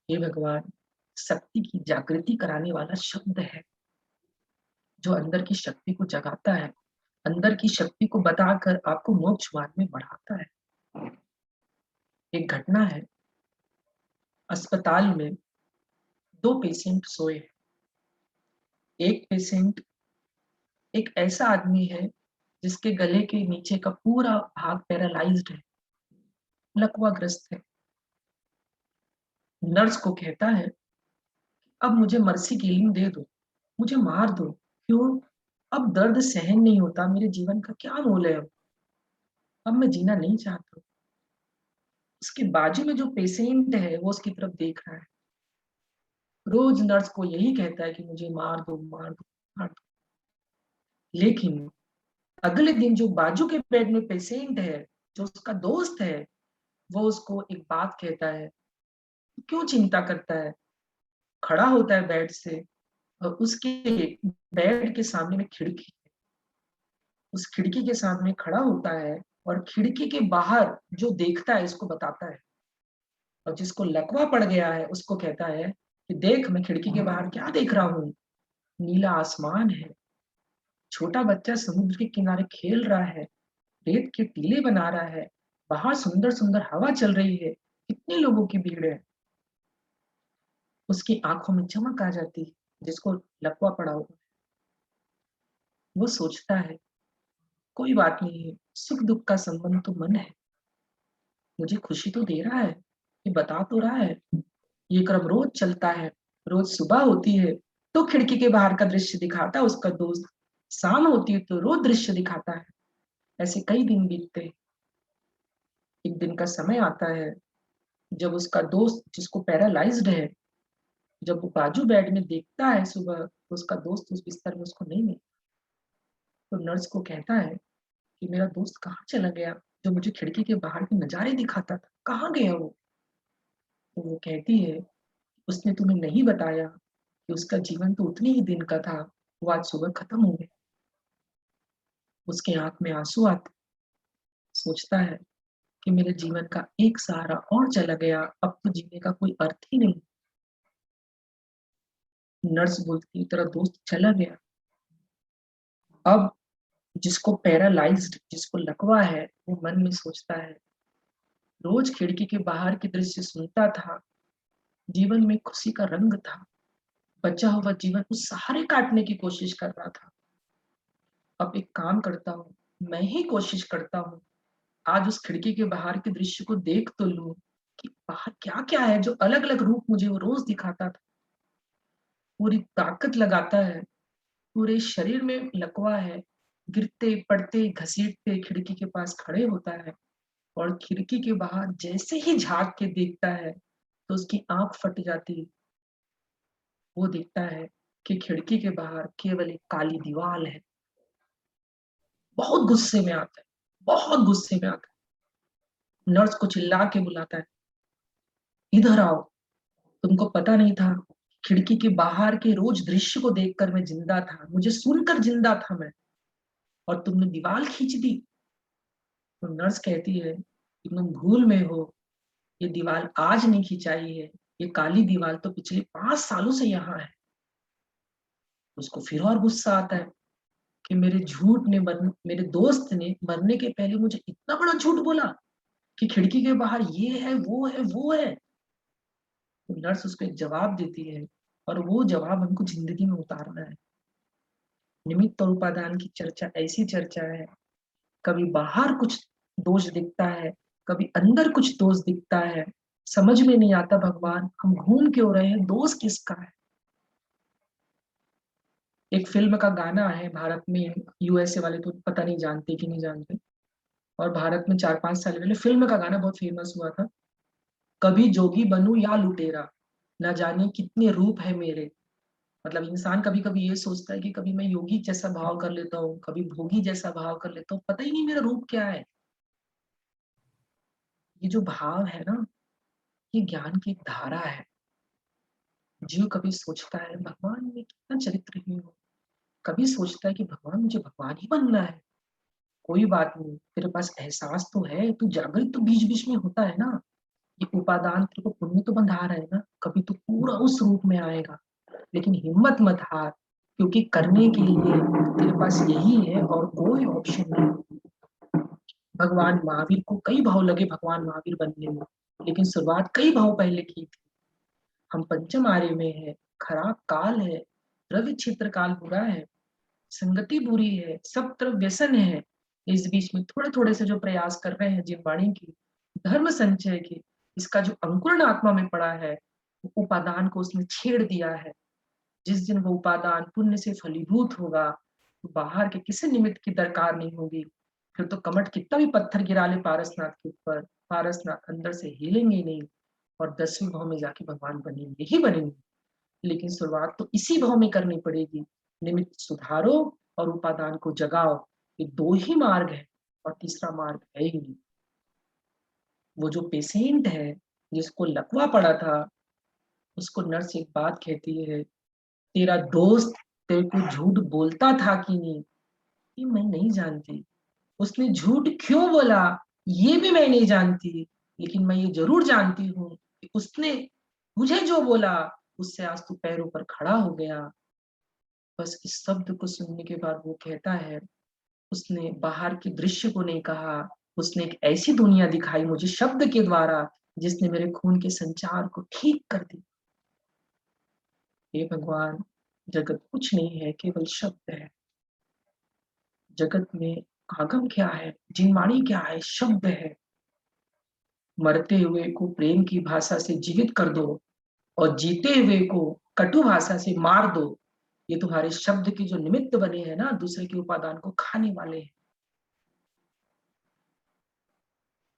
हे भगवान, शक्ति की जागृति कराने वाला शब्द है। जो अंदर की शक्ति को जगाता है, अंदर की शक्ति को बताकर आपको मोक्ष मार्ग में बढ़ाता है। एक घटना है, अस्पताल में 2 पेशेंट सोए हैं। एक पेशेंट एक ऐसा आदमी है जिसके गले के नीचे का पूरा भाग पैरालाइज्ड है, लकवाग्रस्त है। नर्स को कहता है, अब मुझे मर्सी किलिंग दे दो, मुझे मार दो। क्यों? अब दर्द सहन नहीं होता, मेरे जीवन का क्या मोल है? अब मैं जीना नहीं चाहता। उसके बाजू में जो पेशेंट है वो उसकी तरफ देख रहा है, रोज नर्स को यही कहता है कि मुझे मार दो, मार दो, मार दो। लेकिन अगले दिन जो बाजू के बेड में पेशेंट है, जो उसका दोस्त है, वो उसको एक बात कहता है, क्यों चिंता करता है? खड़ा होता है बेड से और उसके बेड के सामने में खिड़की है। उस खिड़की के सामने खड़ा होता है और खिड़की के बाहर जो देखता है इसको बताता है। और जिसको लकवा पड़ गया है उसको कहता है कि देख, मैं खिड़की के बाहर क्या देख रहा हूँ? नीला आसमान है, छोटा बच्चा समुद्र के किनारे खेल रहा है, रेत के टीले बना रहा है, बाहर सुंदर सुंदर हवा चल रही है, कितने लोगों की भीड़ है। उसकी आंखों में चमक आ जाती है, जिसको लकवा पड़ा हुआ है। वो सोचता है, कोई बात नहीं है, सुख दुख का संबंध तो मन है, मुझे खुशी तो दे रहा है, ये बता तो रहा है। ये क्रम रोज चलता है। रोज सुबह होती है तो खिड़की के बाहर का दृश्य दिखाता है उसका दोस्त, शाम होती है तो रोज दृश्य दिखाता है। ऐसे कई दिन बीतते हैं। एक दिन का समय आता है जब उसका दोस्त, जिसको पैरालाइज्ड है, जब वो बाजू बेड में देखता है सुबह, तो उसका दोस्त उस बिस्तर में उसको नहीं मिलता। तो नर्स को कहता है कि मेरा दोस्त कहाँ चला गया, जो मुझे खिड़की के बाहर के नजारे दिखाता था, कहाँ गया वो? तो वो कहती है, उसने तुम्हें नहीं बताया कि उसका जीवन तो उतने ही दिन का था, वो आज सुबह खत्म हो गया। उसके आंख में आंसू आते, सोचता है कि मेरे जीवन का एक सहारा और चला गया, अब तो जीने का कोई अर्थ ही नहीं। नर्स बोलती, तेरा दोस्त चला गया। अब जिसको पैरालाइज्ड, जिसको लकवा है, वो मन में सोचता है, रोज खिड़की के बाहर के दृश्य सुनता था, जीवन में खुशी का रंग था, बचा हुआ जीवन उस सहारे काटने की कोशिश कर रहा था। अब एक काम करता हूँ, मैं ही कोशिश करता हूँ, आज उस खिड़की के बाहर के दृश्य को देख तो लूं कि बाहर क्या क्या है, जो अलग अलग रूप मुझे वो रोज दिखाता था। पूरी ताकत लगाता है, पूरे शरीर में लकवा है, गिरते पड़ते घसीटते खिड़की के पास खड़े होता है और खिड़की के बाहर जैसे ही झांक के देखता है तो उसकी आंख फट जाती है। वो देखता है कि खिड़की के बाहर केवल एक काली दीवार है। बहुत गुस्से में आता है, बहुत गुस्से में आता है। नर्स को चिल्ला के बुलाता है, इधर आओ, तुमको पता नहीं था? खिड़की के बाहर के रोज दृश्य को देखकर मैं जिंदा था, मुझे सुनकर जिंदा था मैं, और तुमने दीवार खींच दी। तो नर्स कहती है कि तुम भूल में हो, ये दीवार आज नहीं खिंचाई है, ये काली दीवार तो पिछले 5 सालों से यहाँ है। उसको फिर और गुस्सा आता है कि मेरे दोस्त ने मरने के पहले मुझे इतना बड़ा झूठ बोला कि खिड़की के बाहर ये है, वो है, वो है। तो नर्स उसको एक जवाब देती है और वो जवाब हमको जिंदगी में उतारना है। निमित्त और उपादान की चर्चा ऐसी चर्चा है, कभी बाहर कुछ दोष दिखता है, कभी अंदर कुछ दोष दिखता है, समझ में नहीं आता भगवान हम घूम क्यों रहे हैं, दोष किसका है। एक फिल्म का गाना है भारत में, यूएसए वाले तो पता नहीं जानते कि नहीं जानते, और भारत में 4-5 साल पहले फिल्म का गाना बहुत फेमस हुआ था, कभी जोगी बनूं या लुटेरा, ना जाने कितने रूप है मेरे। मतलब इंसान कभी कभी ये सोचता है कि कभी मैं योगी जैसा भाव कर लेता हूँ, कभी भोगी जैसा भाव कर लेता हूँ, पता ही नहीं मेरा रूप क्या है। ये जो भाव है ना, ये ज्ञान की एक धारा है। जीव कभी सोचता है भगवान में कितना चरित्रहीन हो, कभी सोचता है कि भगवान मुझे भगवान ही बनना है। कोई बात नहीं, तेरे पास एहसास तो है, तू जागृत तो बीच बीच में होता है ना, ये उपादान तेरे को पुण्य तो बंधा रहा है ना, कभी तो पूरा उस रूप में आएगा। लेकिन हिम्मत मत हार, क्योंकि करने के लिए तेरे पास यही है और कोई ऑप्शन नहीं। भगवान महावीर को कई भाव लगे भगवान महावीर बनने में, लेकिन शुरुआत कई भाव पहले की थी। हम पंचम आर्य में है, खराब काल है, द्रव्य क्षेत्र काल बुरा है, संगति बुरी है, सब तरफ व्यसन है। इस बीच में थोड़े थोड़े से जो प्रयास कर रहे हैं जिनवाणी की, धर्म संचय की, इसका जो अंकुरण आत्मा में पड़ा है, उपादान को उसने छेड़ दिया है। जिस दिन वो उपादान पुण्य से फलीभूत होगा, तो बाहर के किसी निमित्त की दरकार नहीं होगी। फिर तो कमठ कितना भी पत्थर गिरा ले पारसनाथ के ऊपर, पारसनाथ अंदर से हिलेंगे ही नहीं और 10वें भाव में जाके भगवान बनेंगे ही बनेंगे। लेकिन शुरुआत तो इसी भाव में करनी पड़ेगी। निमित्त सुधारो और उपादान को जगाओ, ये 2 ही मार्ग है और तीसरा मार्ग है ही नहीं। वो जो पेशेंट है जिसको लकवा पड़ा था, उसको नर्स एक बात कहती है, तेरा दोस्त तेरे को झूठ बोलता था कि नहीं? ये मैं नहीं जानती। उसने झूठ क्यों बोला ये भी मैं नहीं जानती, लेकिन मैं ये जरूर जानती हूँ कि उसने मुझे जो बोला उससे आज तू पैरों पर खड़ा हो गया। बस इस शब्द को सुनने के बाद वो कहता है, उसने बाहर के दृश्य को नहीं कहा, उसने एक ऐसी दुनिया दिखाई मुझे शब्द के द्वारा जिसने मेरे खून के संचार को ठीक कर दिया। हे भगवान, जगत कुछ नहीं है, केवल शब्द है। जगत में आगम क्या है, जिनवाणी क्या है, शब्द है। मरते हुए को प्रेम की भाषा से जीवित कर दो और जीते हुए को कटु भाषा से मार दो। ये तुम्हारे शब्द के जो निमित्त बने हैं ना, दूसरे के उपादान को खाने वाले हैं।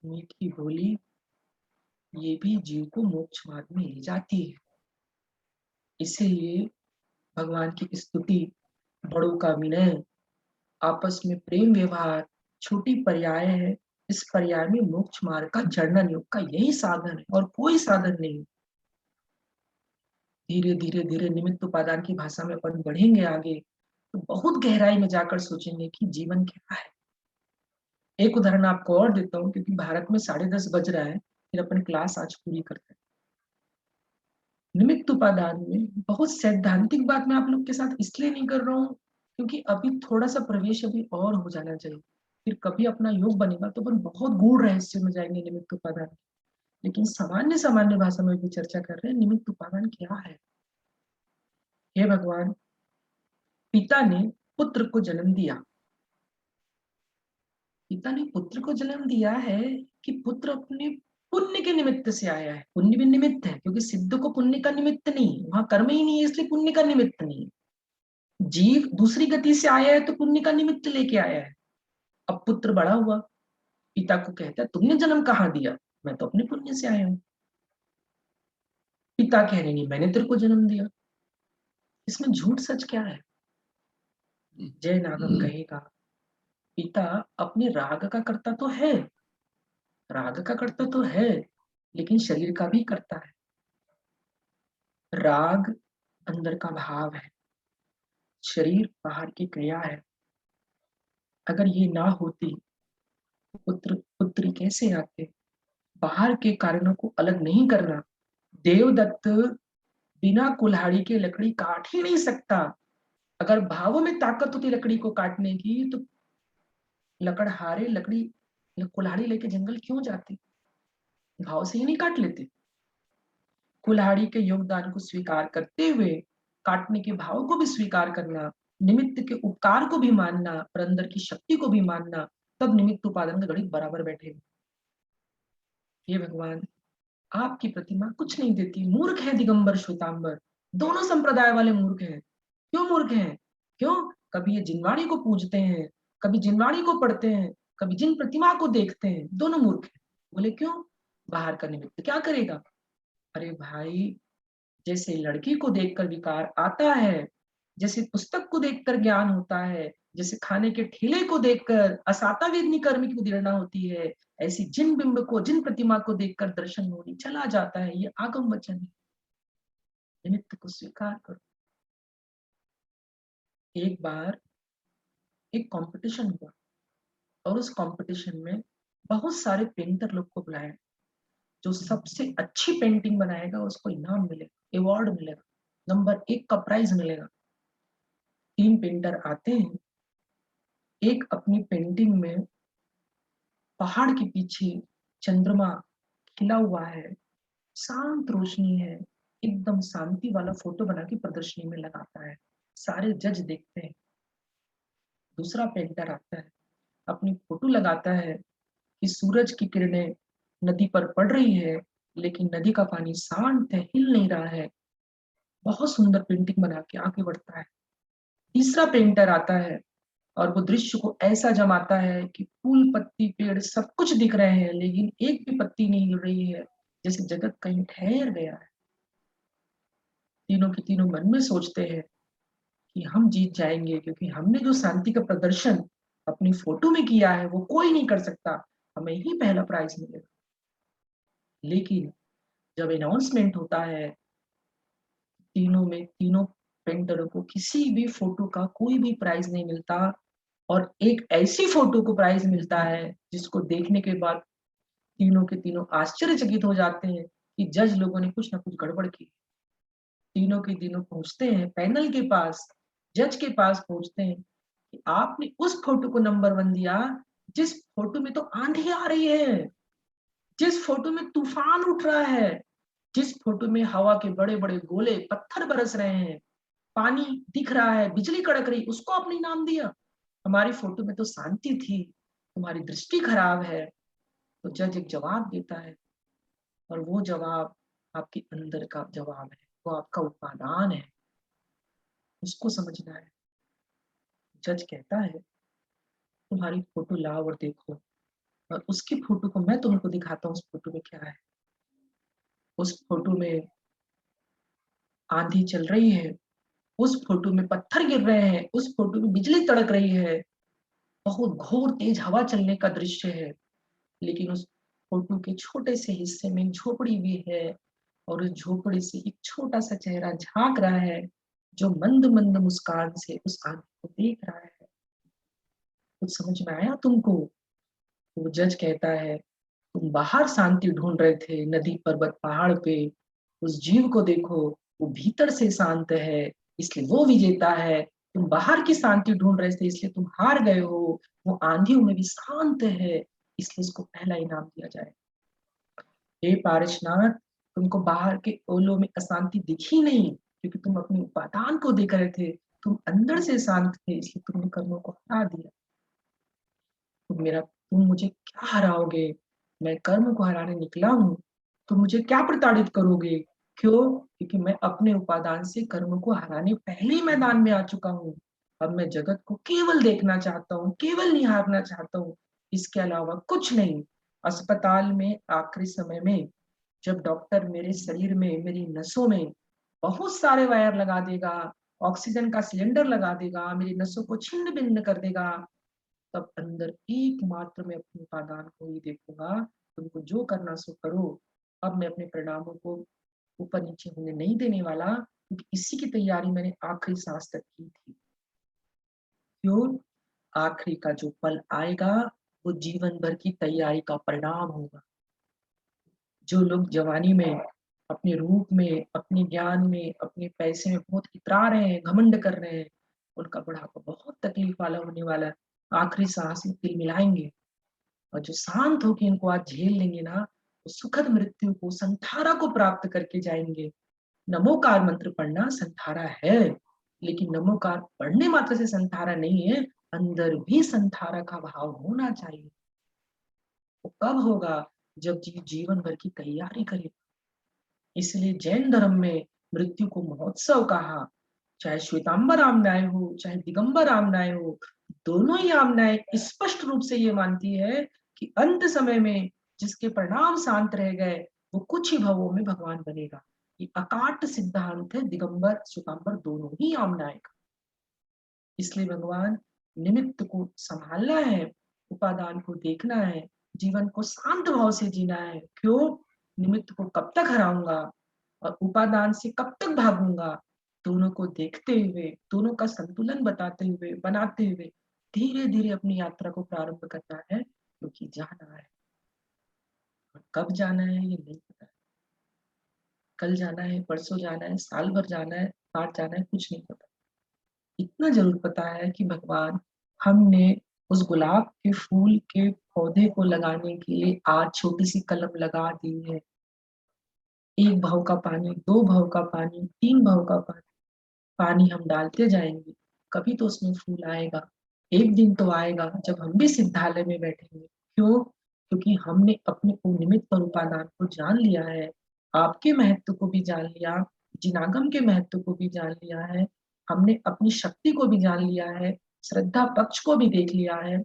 मीठी बोली ये भी जीव को मोक्ष मार्ग में ले जाती है। इसीलिए भगवान की स्तुति, बड़ों का विनय, आपस में प्रेम व्यवहार छोटी पर्याय है। इस पर्याय में मोक्ष मार्ग का जर्नन योग का यही साधन है और कोई साधन नहीं। धीरे धीरे धीरे निमित्त उपादान की भाषा में अपन बढ़ेंगे आगे, तो बहुत गहराई में जाकर सोचेंगे कि जीवन क्या है। एक उदाहरण आपको और देता हूँ, क्योंकि भारत में 10:30 बज रहा है, फिर अपन क्लास आज पूरी करते हैं। निमित्त उपादान में बहुत सैद्धांतिक बात मैं आप लोग के साथ इसलिए नहीं कर रहा हूँ क्योंकि अभी थोड़ा सा प्रवेश अभी और हो जाना चाहिए। फिर कभी अपना योग बनेगा तो अपन बहुत गूढ़ रहस्य में जाएंगे निमित्त उपादान। लेकिन सामान्य सामान्य भाषा में भी चर्चा कर रहे हैं, निमित्त उपादान क्या है। हे भगवान, पिता ने पुत्र को जन्म दिया। पिता ने पुत्र को जन्म दिया है कि पुत्र अपने पुण्य के निमित्त से आया है। पुण्य भी निमित्त है, क्योंकि सिद्ध को पुण्य का निमित्त नहीं, वहां कर्म ही नहीं है, इसलिए पुण्य का निमित्त नहीं। जीव दूसरी गति से आया है तो पुण्य का निमित्त लेके आया है। अब पुत्र बड़ा हुआ, पिता को कहता है तुमने जन्म कहाँ दिया? मैं तो अपने पुण्य से आया हूं। पिता कह रहे नहीं, मैंने तेरे को जन्म दिया। इसमें झूठ सच क्या है? जय नागम कहेगा, पिता अपने राग का कर्ता तो है, राग का कर्ता तो है, लेकिन शरीर का भी करता है। राग अंदर का भाव है, शरीर बाहर की क्रिया है। अगर ये ना होती तो पुत्र पुत्री कैसे आते? बाहर के कारणों को अलग नहीं करना। देवदत्त बिना कुल्हाड़ी के लकड़ी काट ही नहीं सकता। अगर भावों में ताकत होती लकड़ी को काटने की तो लकड़हारे लकड़ी कुल्हाड़ी लेके जंगल क्यों जाते? भाव से ही नहीं काट लेते। कुल्हाड़ी के योगदान को स्वीकार करते हुए काटने के भाव को भी स्वीकार करना, निमित्त के उपकार को भी मानना और अंदर की शक्ति को भी मानना, तब निमित्त उपादान का गणित बराबर बैठेगा। ये भगवान, आपकी प्रतिमा कुछ नहीं देती। मूर्ख है दिगंबर श्वेतांबर, दोनों संप्रदाय वाले मूर्ख हैं। क्यों मूर्ख हैं? क्यों? कभी ये जिनवाणी को पूजते हैं, कभी जिनवाणी को पढ़ते हैं, कभी जिन प्रतिमा को देखते हैं, दोनों मूर्ख हैं। बोले क्यों? बाहर का निमित्त क्या करेगा? अरे भाई, जैसे लड़की को देखकर विकार आता है, जैसे पुस्तक को देखकर ज्ञान होता है, जैसे खाने के ठेले को देखकर असाता वेदनी कर्म की उदीर्णा होती है, ऐसी जिन बिंब को, जिन प्रतिमा को देखकर दर्शन होनी चला जाता है। ये आगम वचन है। निमित्त को स्वीकार करो। एक बार एक कंपटीशन हुआ और उस कंपटीशन में बहुत सारे पेंटर लोग को बुलाया। जो सबसे अच्छी पेंटिंग बनाएगा उसको इनाम मिलेगा, अवार्ड मिलेगा, नंबर 1 का प्राइज मिलेगा। 3 पेंटर आते हैं। एक अपनी पेंटिंग में पहाड़ के पीछे चंद्रमा खिला हुआ है, शांत रोशनी है, एकदम शांति वाला फोटो बना के प्रदर्शनी में लगाता है। सारे जज देखते हैं। दूसरा पेंटर आता है, अपनी फोटो लगाता है कि सूरज की किरणें नदी पर पड़ रही है, लेकिन नदी का पानी शांत है, हिल नहीं रहा है। बहुत सुंदर पेंटिंग बना के आगे बढ़ता है। तीसरा पेंटर आता है और वो दृश्य को ऐसा जमाता है कि फूल पत्ती पेड़ सब कुछ दिख रहे हैं, लेकिन एक भी पत्ती नहीं हिल रही है, जैसे जगत कहीं ठहर गया है। तीनों के तीनों मन में सोचते हैं कि हम जीत जाएंगे, क्योंकि हमने जो शांति का प्रदर्शन अपनी फोटो में किया है वो कोई नहीं कर सकता, हमें ही पहला प्राइज मिलेगा। लेकिन जब अनाउंसमेंट होता है, तीनों पेंटरों को किसी भी फोटो का कोई भी प्राइज नहीं मिलता, और एक ऐसी फोटो को प्राइज मिलता है जिसको देखने के बाद तीनों के तीनों आश्चर्यचकित हो जाते हैं कि जज लोगों ने कुछ ना कुछ गड़बड़ की। तीनों के तीनों पहुंचते हैं पैनल के पास, जज के पास पहुंचते हैं कि आपने उस फोटो को नंबर 1 दिया जिस फोटो में तो आंधी आ रही है, जिस फोटो में तूफान उठ रहा है, जिस फोटो में हवा के बड़े बड़े गोले पत्थर बरस रहे हैं, पानी दिख रहा है, बिजली कड़क रही, उसको आपने नाम दिया। हमारी फोटो में तो शांति थी, तुम्हारी दृष्टि खराब है। तो जज एक जवाब देता है, और वो जवाब आपके अंदर का जवाब है, वो आपका उपादान है, उसको समझना है। जज कहता है तुम्हारी फोटो लाओ और देखो, और उसकी फोटो को मैं तुमको दिखाता हूँ उस फोटो में क्या है। उस फोटो में आंधी चल रही है, उस फोटो में पत्थर गिर रहे हैं, उस फोटो में बिजली तड़क रही है, बहुत घोर तेज हवा चलने का दृश्य है। लेकिन उस फोटो के छोटे से हिस्से में एक झोपड़ी भी है, और उस झोपड़ी से एक छोटा सा चेहरा झांक रहा है, जो मंद मंद मुस्कान से उस आदमी को देख रहा है। कुछ समझ में आया तुमको? वो जज कहता है तुम बाहर शांति ढूंढ रहे थे, नदी पर्वत पहाड़ पे, उस जीव को देखो, वो भीतर से शांत है, इसलिए वो विजेता है। तुम बाहर की शांति ढूंढ रहे थे, इसलिए तुम हार गए हो। वो आंधियों में भी शांत है, इसलिए इसको पहला इनाम दिया जाए। हे पारसनाथ, तुमको बाहर के ओलों में अशांति दिखी नहीं, क्योंकि तुम अपने उपादान को देख रहे थे। तुम अंदर से शांत थे, इसलिए तुमने कर्मों को हरा दिया। तुम मुझे क्या हराओगे? मैं कर्म को हराने निकला हूँ, तुम मुझे क्या प्रताड़ित करोगे? क्यों? क्योंकि मैं अपने उपादान से कर्म को हराने पहले ही मैदान में आ चुका हूँ। अब मैं जगत को केवल देखना चाहता हूँ, केवल निहारना चाहता हूँ, इसके अलावा कुछ नहीं। अस्पताल में आखिरी समय में जब डॉक्टर मेरे शरीर में, मेरी नसों में बहुत सारे वायर लगा देगा, ऑक्सीजन का सिलेंडर लगा देगा, मेरी नसों को छिन्न भिन्न कर देगा, तब अंदर एकमात्र मैं अपने उपादान को ही देखूंगा। तुमको जो करना सो करो। अब मैं अपने परिणामों को ऊपर नीचे होने नहीं देने वाला, क्योंकि इसी की तैयारी मैंने आखिरी सांस तक की थी। क्यों? आखिरी का जो पल आएगा वो जीवन भर की तैयारी का परिणाम होगा। जो लोग जवानी में अपने रूप में, अपने ज्ञान में, अपने पैसे में बहुत इतरा रहे हैं, घमंड कर रहे हैं, उनका बुढ़ापा बहुत तकलीफ वाला होने वाला है। आखिरी सांस में तिल मिलाएंगे, और जो शांत होकर इनको आज झेल लेंगे ना, वो सुखद मृत्यु को, संथारा को प्राप्त करके जाएंगे। नमोकार मंत्र पढ़ना संथारा है, लेकिन नमोकार पढ़ने मात्र से संथारा नहीं है, अंदर भी संथारा का भाव होना चाहिए। वो कब होगा? जब जीवन भर की तैयारी करेगा। इसलिए जैन धर्म में मृत्यु को महोत्सव कहा। चाहे श्वेतांबर आमनाएं हो, चाहे दिगंबर आमनाएं हो, दोनों ही आमनाएं स्पष्ट रूप से ये मानती है कि अंत समय में जिसके परिणाम शांत रह गए वो कुछ ही भवों में भगवान बनेगा। ये अकाट सिद्धांत है दिगंबर श्वेतांबर दोनों ही आमनाएं का। इसलिए भगवान निमित्त को संभालना है, उपादान को देखना है, जीवन को शांत भाव से जीना है। क्यों? निमित्त को कब तक हराऊंगा और उपादान से कब तक भागूंगा? दोनों को देखते हुए, दोनों का संतुलन बताते हुए, बनाते हुए धीरे धीरे अपनी यात्रा को प्रारंभ करना है, क्योंकि जाना है। और कब जाना है ये नहीं पता है। कल जाना है, परसों जाना है, साल भर जाना है, आज जाना है, कुछ नहीं पता। इतना जरूर पता है कि भगवान हमने उस गुलाब के फूल के पौधे को लगाने के लिए आज छोटी सी कलम लगा दी है। 1 भाव का पानी, 2 भाव का पानी, 3 भाव का पानी, पानी हम डालते जाएंगे, कभी तो उसमें फूल आएगा। एक दिन तो आएगा जब हम भी सिद्धालय में बैठेंगे। क्यों? क्योंकि हमने अपने निमित्त और उपादान को जान लिया है, आपके महत्व को भी जान लिया, जिनागम के महत्व को भी जान लिया है, हमने अपनी शक्ति को भी जान लिया है, श्रद्धा पक्ष को भी देख लिया है।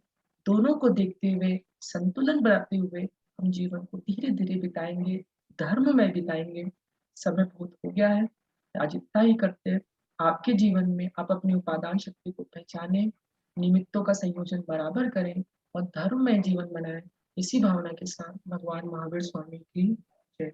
दोनों को देखते हुए, संतुलन बनाते हुए हम जीवन को धीरे धीरे बिताएंगे, धर्म में बिताएंगे। समय बहुत हो गया है, आज इतना ही करते हैं। आपके जीवन में आप अपनी उपादान शक्ति को पहचानें, निमित्तों का संयोजन बराबर करें और धर्म में जीवन बनाएं। इसी भावना के साथ भगवान महावीर स्वामी की जय।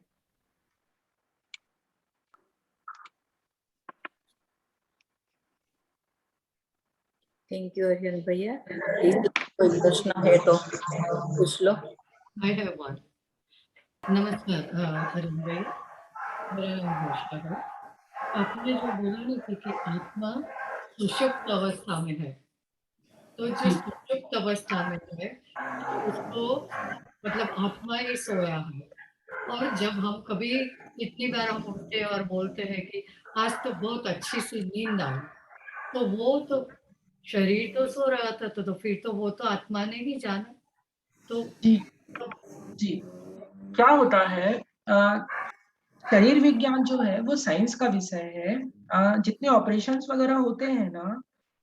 थैंक यू अरियन भैया। कोई प्रश्न है तो पूछ लो। I have one. नमस्कार अरुण भाई, मेरा नाम वर्षा है। आपने जो बोला ना कि आत्मा सुषुप्त अवस्था में है, तो जो सुषुप्त अवस्था में है उसको मतलब आत्मा ही सोया है। और जब हम कभी कितनी बार हम उठते हैं और बोलते हैं कि आज तो बहुत अच्छी सी नींद आई, तो वो तो शरीर तो सो रहा था, तो फिर तो वो तो आत्मा ने ही जाना। तो जी क्या होता है, शरीर विज्ञान जो है वो साइंस का विषय है। जितने ऑपरेशंस वगैरह होते हैं ना,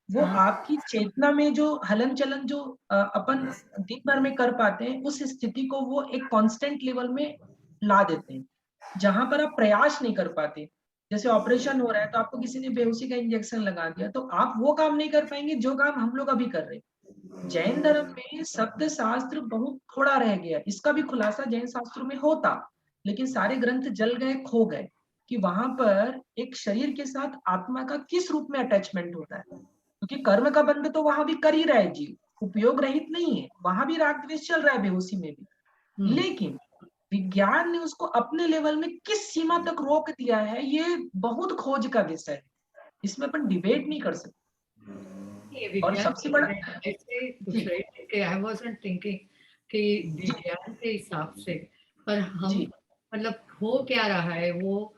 वो आपकी चेतना में जो हलन चलन जो अपन दिन भर में कर पाते हैं, उस स्थिति को वो एक कांस्टेंट लेवल में ला देते हैं, जहां पर आप प्रयास नहीं कर पाते। जैसे ऑपरेशन हो रहा है तो आपको किसी ने बेहोशी का इंजेक्शन लगा दिया, तो आप वो काम नहीं कर पाएंगे जो काम हम लोग अभी कर रहे हैं। जैन धर्म में शब्द शास्त्र बहुत थोड़ा रह गया, इसका भी खुलासा जैन शास्त्रों में होता, लेकिन सारे ग्रंथ जल गए, खो गए, कि वहां पर एक शरीर के साथ आत्मा का किस रूप में अटैचमेंट होता है। क्योंकि कर्म का बंध तो वहां भी कर ही रहा है जीव, उपयोग रहित नहीं है, वहां भी राग द्वेष चल रहा है बेहोशी में भी। लेकिन विज्ञान ने उसको अपने लेवल में किस सीमा तक रोक दिया है, ये बहुत खोज का विषय है, इसमें अपन डिबेट नहीं कर सकते। और सबसे बड़ा ऐसे पूछ रही थी कि आई वाज़न्ट थिंकिंग कि विज्ञान के हिसाब से, पर हम मतलब हो क्या रहा है, वो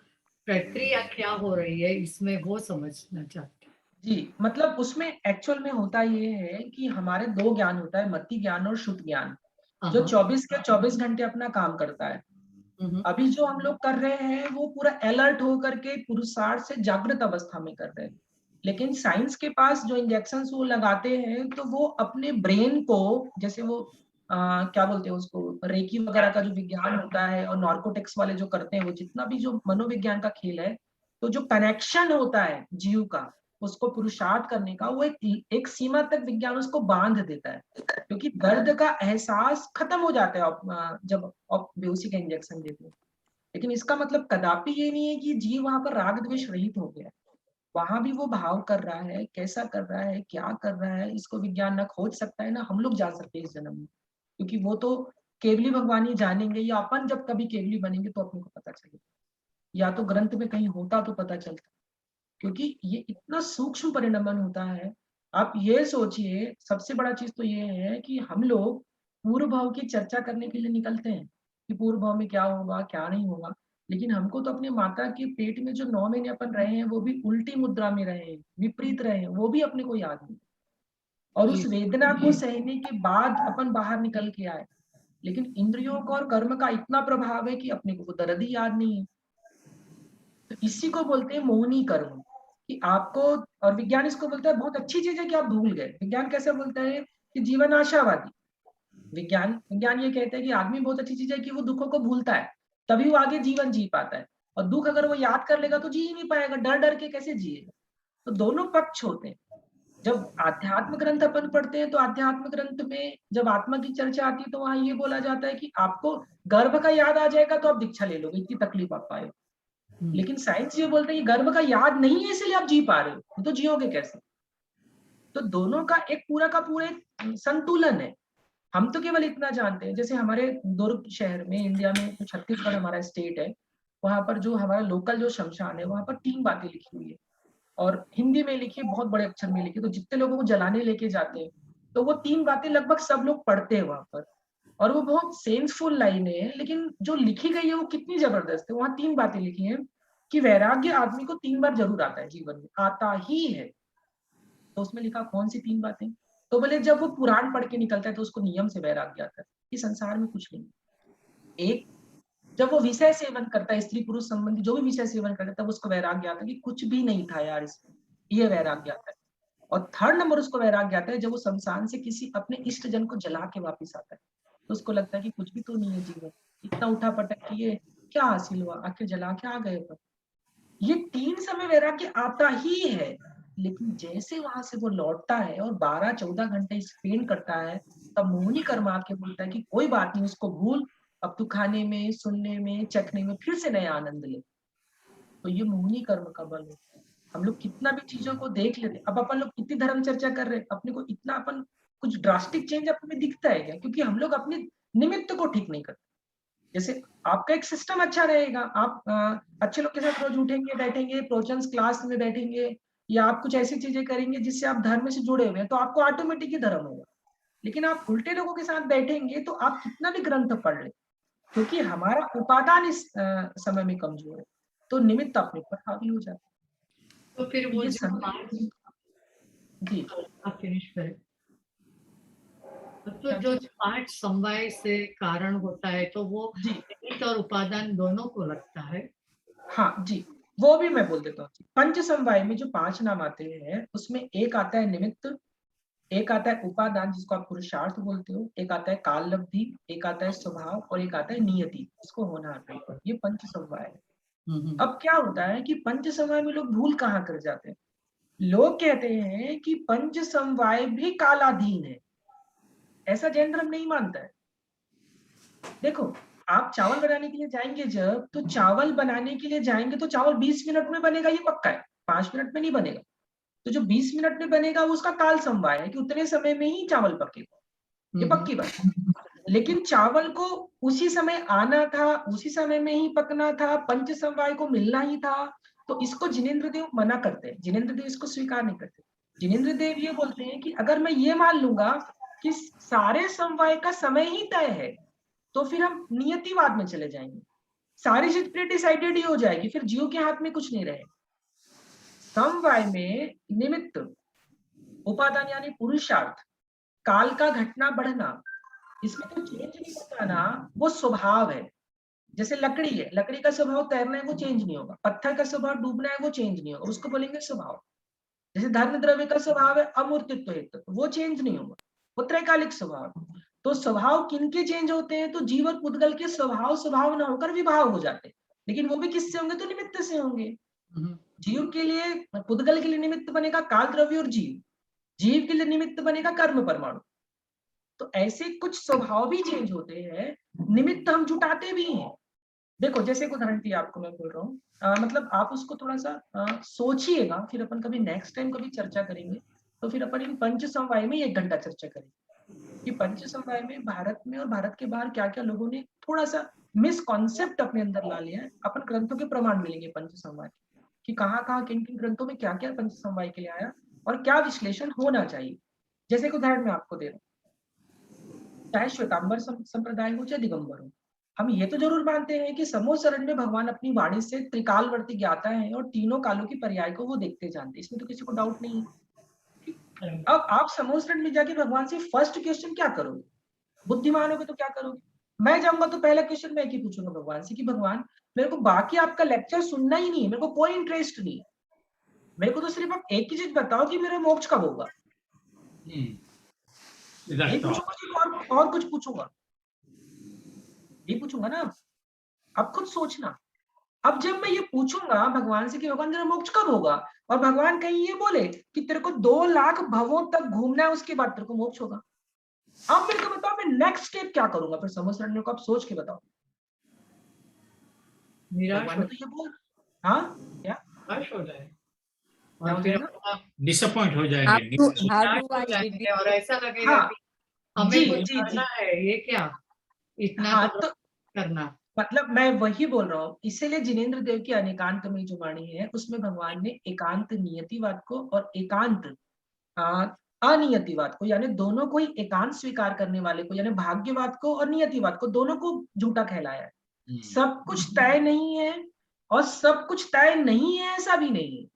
प्रक्रिया क्या हो रही है, इसमें वो समझना चाहते हैं। जी मतलब उसमें एक्चुअल में होता ये है कि हमारे 2 ज्ञान होता है, मति ज्ञान और शुद्ध ज्ञान, जो 24 के 24 घंटे अपना काम करता है। अभी जो हम लोग कर रहे हैं वो पूरा अलर्ट होकर के पुरुषार्थ से जागृत अवस्था में कर रहे हैं। लेकिन साइंस के पास जो इंजेक्शन वो लगाते हैं, तो वो अपने ब्रेन को, जैसे वो क्या बोलते हैं उसको, रेकी वगैरह का जो विज्ञान होता है और नार्कोटिक्स वाले जो करते हैं, वो जितना भी जो मनोविज्ञान का खेल है, तो जो कनेक्शन होता है जीव का उसको पुरुषार्थ करने का, वो एक सीमा तक विज्ञान उसको बांध देता है, क्योंकि दर्द का एहसास खत्म हो जाता है जब आप बेहोशी का इंजेक्शन देते हैं। लेकिन इसका मतलब कदापि ये नहीं है कि जीव वहां पर राग द्वेष रहित हो गया, वहां भी वो भाव कर रहा है, कैसा कर रहा है, क्या कर रहा है, इसको विज्ञान न खोज सकता है ना हम लोग जान सकते हैं इस जन्म में, क्योंकि वो तो केवली भगवान ही जानेंगे, या अपन जब कभी केवली बनेंगे तो अपने को पता चलेगा, या तो ग्रंथ में कहीं होता तो पता चलता, क्योंकि ये इतना सूक्ष्म परिणमन होता है। आप ये सोचिए, सबसे बड़ा चीज तो ये है कि हम लोग पूर्व भाव की चर्चा करने के लिए निकलते हैं कि पूर्व भाव में क्या होगा क्या नहीं होगा, लेकिन हमको तो अपने माता के पेट में जो 9 महीने अपन रहे हैं, वो भी उल्टी मुद्रा में रहे हैं, विपरीत रहे हैं, वो भी अपने को याद नहीं, और उस वेदना को सहने के बाद अपन बाहर निकल के आए। लेकिन इंद्रियों का और कर्म का इतना प्रभाव है कि अपने को वो दर्द ही याद नहीं है। तो इसी को बोलते हैं मोहनी कर्म, कि आपको, और विज्ञान इसको बोलता है बहुत अच्छी चीज है कि आप भूल गए। विज्ञान कैसे बोलता है कि जीवन आशावादी, विज्ञान ये कहता है कि आदमी बहुत अच्छी चीज है कि वो दुखों को भूलता है, तभी वो आगे जीवन जी पाता है, और दुख अगर वो याद कर लेगा तो जी ही नहीं पाएगा, डर डर के कैसे जिएगा। तो दोनों पक्ष होते हैं। जब आध्यात्म ग्रंथ अपन पढ़ते हैं, तो आध्यात्म ग्रंथ में जब आत्मा की चर्चा आती है, तो वहां ये बोला जाता है कि आपको गर्भ का याद आ जाएगा तो आप दीक्षा ले लोगे, इतनी तकलीफ आप पाए। लेकिन साइंस ये बोलते हैं कि गर्भ का याद नहीं है इसलिए आप जी पा रहे हो, तो जियोगे कैसे। तो दोनों का एक पूरा का पूरा एक संतुलन है। हम तो केवल इतना जानते हैं, जैसे हमारे दुर्ग शहर में, इंडिया में, तो छत्तीसगढ़ हमारा स्टेट है, वहां पर जो हमारा लोकल जो शमशान है, वहां पर 3 बातें लिखी हुई है, और हिंदी में लिखी है, बहुत बड़े अक्षर में लिखी, तो जितने लोगों को जलाने लेके जाते हैं तो वो 3 बातें लगभग सब लोग पढ़ते हैं वहां पर, और वो बहुत सेंसफुल लाइनें हैं, लेकिन जो लिखी गई है वो कितनी जबरदस्त है। वहां 3 बातें लिखी हैं कि वैराग्य आदमी को 3 बार जरूर आता है जीवन में, आता ही है। तो उसमें लिखा कौन सी 3 बातें, तो बोले जब वो पुराण पढ़ के निकलता है तो उसको नियम से वैराग्य आता है कि संसार में कुछ नहीं। एक, जब वो विषय सेवन करता है, स्त्री पुरुष संबंधी जो भी विषय सेवन करता है, तब उसको वैराग्य आता है कि कुछ भी नहीं था यार इसमें, ये वैराग्य आता है। और थर्ड नंबर उसको वैराग्य आता है जब वो शमशान से किसी अपने इष्ट जन को जला के वापिस आता है, तो उसको लगता है कि कुछ भी तो नहीं है जीवन, इतना उठा पटक किए, क्या हासिल हुआ, आखिर जला के आ गए पर। ये 3 समय वैराग्य आता ही है, लेकिन जैसे वहां से वो लौटता है और 12-14 घंटे स्पेंड करता है, तब मोहिनी कर्म आके बोलता है कि कोई बात नहीं, उसको भूल, अब तू खाने में, सुनने में, चखने में फिर से नया आनंद ले। तो ये मोहिनी कर्म का बल है। हम लोग कितना भी चीजों को देख लेते, अब अपन लोग कितनी धर्म चर्चा कर रहे हैं, अपने को इतना अपन कुछ ड्रास्टिक चेंज अपने में दिखता है क्या? क्योंकि हम लोग अपने निमित्त को ठीक नहीं करते। जैसे आपका एक सिस्टम अच्छा रहेगा, आप अच्छे लोग के साथ रोज उठेंगे, बैठेंगे, प्रवचन क्लास में बैठेंगे, या आप कुछ ऐसी चीजें करेंगे जिससे आप धर्म से जुड़े हुए हैं, तो आपको ऑटोमेटिक ही धर्म होगा। लेकिन आप उल्टे लोगों के साथ बैठेंगे तो आप कितना भी ग्रंथ पढ़ ले, क्योंकि हमारा उपादान इस समय में कमजोर है, तो निमित्त अपने पर हावी हो जाता है। तो फिर वो ये जो समय जी आप फिनिश करें। तो जो 5 समवाय से कारण होता है, तो वो जी निमित्त और उपादान दोनों को लगता है। हाँ जी, वो भी मैं बोल देता हूँ। पंच समवाय में जो 5 नाम आते हैं, उसमें एक आता है निमित्त, एक आता है उपादान जिसको आप पुरुषार्थ बोलते हो, एक आता है काल लब्धि, एक आता है स्वभाव, और एक आता है नियति, इसको होना आता है। ये पंच समवाय है। अब क्या होता है कि पंच समवाय में लोग भूल कहाँ कर जाते हैं, लोग कहते हैं कि पंच समवाय भी कालाधीन है, ऐसा जैन धर्म नहीं मानता है। देखो, आप चावल बनाने के लिए जाएंगे जब, तो चावल बनाने के लिए जाएंगे तो चावल 20 मिनट में बनेगा, ये पक्का है, 5 मिनट में नहीं बनेगा। तो जो 20 मिनट में बनेगा वो उसका काल समवाय है कि उतने समय में ही चावल पकेगा, ये पक्की बात। लेकिन चावल को उसी समय आना था, उसी समय में ही पकना था, पंच समवाय को मिलना ही था, तो इसको जिनेंद्र देव मना करते हैं, जिनेंद्र देव इसको स्वीकार नहीं करते। जिनेंद्र देव ये बोलते हैं कि अगर मैं ये मान लूंगा कि सारे समवाय का समय ही तय है, तो फिर हम नियतिवाद में चले जाएंगे, सारी चीज प्री डिसाइडेड ही हो जाएगी, फिर जीव के हाथ में कुछ नहीं रहेगा। समवाय में निमित्त, उपादान यानी पुरुषार्थ, काल का घटना बढ़ना, इसमें तो चेंज नहीं होता ना, वो स्वभाव है। जैसे लकड़ी है, लकड़ी का स्वभाव तैरना है, वो चेंज नहीं होगा। पत्थर का स्वभाव डूबना है, वो चेंज नहीं होगा, उसको बोलेंगे स्वभाव। जैसे धर्म द्रव्य का स्वभाव है अमूर्तित्व हेतु, वो चेंज नहीं होगा, वो त्रैकालिक स्वभाव। तो स्वभाव किनके चेंज होते हैं? तो जीव और पुद्गल के स्वभाव न होकर विभाव हो जाते हैं, लेकिन वो भी किससे होंगे? तो निमित्त से होंगे। जीव के लिए, पुद्गल के लिए निमित्त बनेगा काल द्रव्य और जीव, जीव के लिए निमित्त बनेगा कर्म परमाणु। तो ऐसे कुछ स्वभाव भी चेंज होते हैं, निमित्त हम जुटाते भी हैं। देखो, जैसे एक उदाहरण दिया आपको, मैं बोल रहा हूँ, मतलब आप उसको थोड़ा सा सोचिएगा, फिर अपन कभी नेक्स्ट टाइम कभी चर्चा करेंगे, तो फिर अपन इन पंच समवाय में 1 घंटा चर्चा करेंगे कि पंच समवाय में भारत में और भारत के बाहर क्या क्या लोगों ने थोड़ा सा मिस कॉन्सेप्ट अपने अंदर ला लिया है। अपन ग्रंथों के प्रमाण मिलेंगे पंच समवाय कि कहाँ कहाँ किन किन ग्रंथों में क्या क्या पंच समवाय के लिए आया और क्या विश्लेषण होना चाहिए। जैसे एक उदाहरण मैं आपको दे रहा हूँ, चाहे श्वेतांबर संप्रदाय हो चाहे दिगंबर हो, हम ये तो जरूर मानते हैं कि समूह शरण में भगवान अपनी वाणी से त्रिकालवर्ती ज्ञाता है और तीनों कालों की पर्याय को वो देखते जानते हैं, इसमें तो किसी को डाउट नहीं है। अब आप समूह शरण में जाके भगवान से फर्स्ट क्वेश्चन क्या करोगे? बुद्धिमान होगे तो क्या करोगे? मैं जाऊंगा तो पहला क्वेश्चन मैं एक ही पूछूंगा भगवान से कि भगवान, मेरे को बाकी आपका लेक्चर सुनना ही नहीं है, मेरे को कोई इंटरेस्ट नहीं है, मेरे को तो सिर्फ आप एक ही चीज बताओ कि मेरा मोक्ष कब होगा। यही पूछूंगा, और कुछ पूछूंगा? ये पूछूंगा ना। अब खुद सोचना, अब जब मैं ये पूछूंगा भगवान से कि भगवान तेरा मोक्ष कब होगा, और भगवान कहीं ये बोले कि तेरे को 2 लाख भवों तक घूमना है, उसके बाद तेरे को मोक्ष होगा, अब मेरे को बताओ मैं नेक्स्ट स्टेप क्या करूंगा? फिर समझ रहे को आप सोच के बताओ। भगवान तो ये बोल, हाँ क्या निराश हो जाए और फिर डिसअपॉइंट हो जाएंगे और ऐसा लगेगा कि हमें जी कुछ जी जी करना है, ये क्या इतना हाँ तो करना। मतलब मैं वही बोल रहा हूँ, इसीलिए जिनेंद्र देव की अनेकांत में जो वाणी है उसमें भगवान ने एकांत नियतिवाद को और एकांत अनियतिवाद को, यानी दोनों को ही एकांत स्वीकार करने वाले को, यानी भाग्यवाद को और नियतिवाद को, दोनों को झूठा कहलाया है। सब कुछ तय नहीं है और सब कुछ तय नहीं है ऐसा भी नहीं है,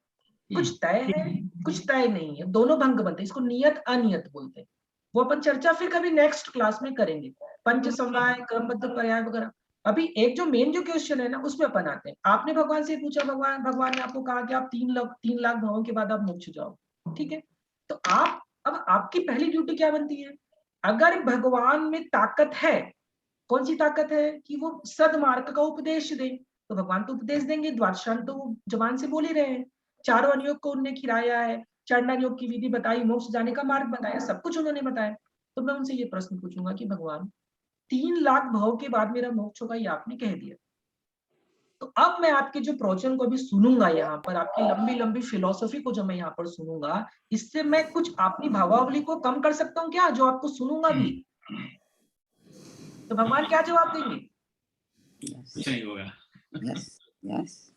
कुछ तय है कुछ तय नहीं है, दोनों भंग बनते हैं, इसको नियत अनियत बोलते हैं। वो अपन चर्चा फिर कभी नेक्स्ट क्लास में करेंगे, पंच समवाय, क्रमबद्ध पर्याय वगैरह। अभी एक जो मेन जो क्वेश्चन है ना उसमें अपन आते हैं। आपने भगवान से पूछा, भगवान ने आपको कहा कि आप 3 लाख भावों के बाद आप मोक्ष जाओ, ठीक है। तो आप, अब आपकी पहली ड्यूटी क्या बनती है? अगर भगवान में ताकत है, कौन सी ताकत है? कि वो सदमार्ग का उपदेश दे, तो भगवान तो उपदेश देंगे, द्वादशांत तो वो जबान से बोल ही रहे हैं। चारों अनुयोग को उनने खिलाया है, चरणन योग की विधि बताई, मोक्ष जाने का मार्ग बताया, सब कुछ उन्होंने बताया। तो मैं उनसे ये प्रश्न पूछूंगा कि भगवान 3 लाख भाव के बाद मेरा मोक्ष होगा, ये आपने कह दिया, तो अब मैं आपके जो प्रवचन को अभी सुनूंगा, यहाँ पर आपकी लंबी लंबी फिलोसफी को जो मैं यहाँ पर सुनूंगा, इससे मैं कुछ अपनी भावावली को कम कर सकता हूँ क्या, जो आपको सुनूंगा भी? तो भगवान क्या जवाब देंगे? कुछ नहीं होगा। यस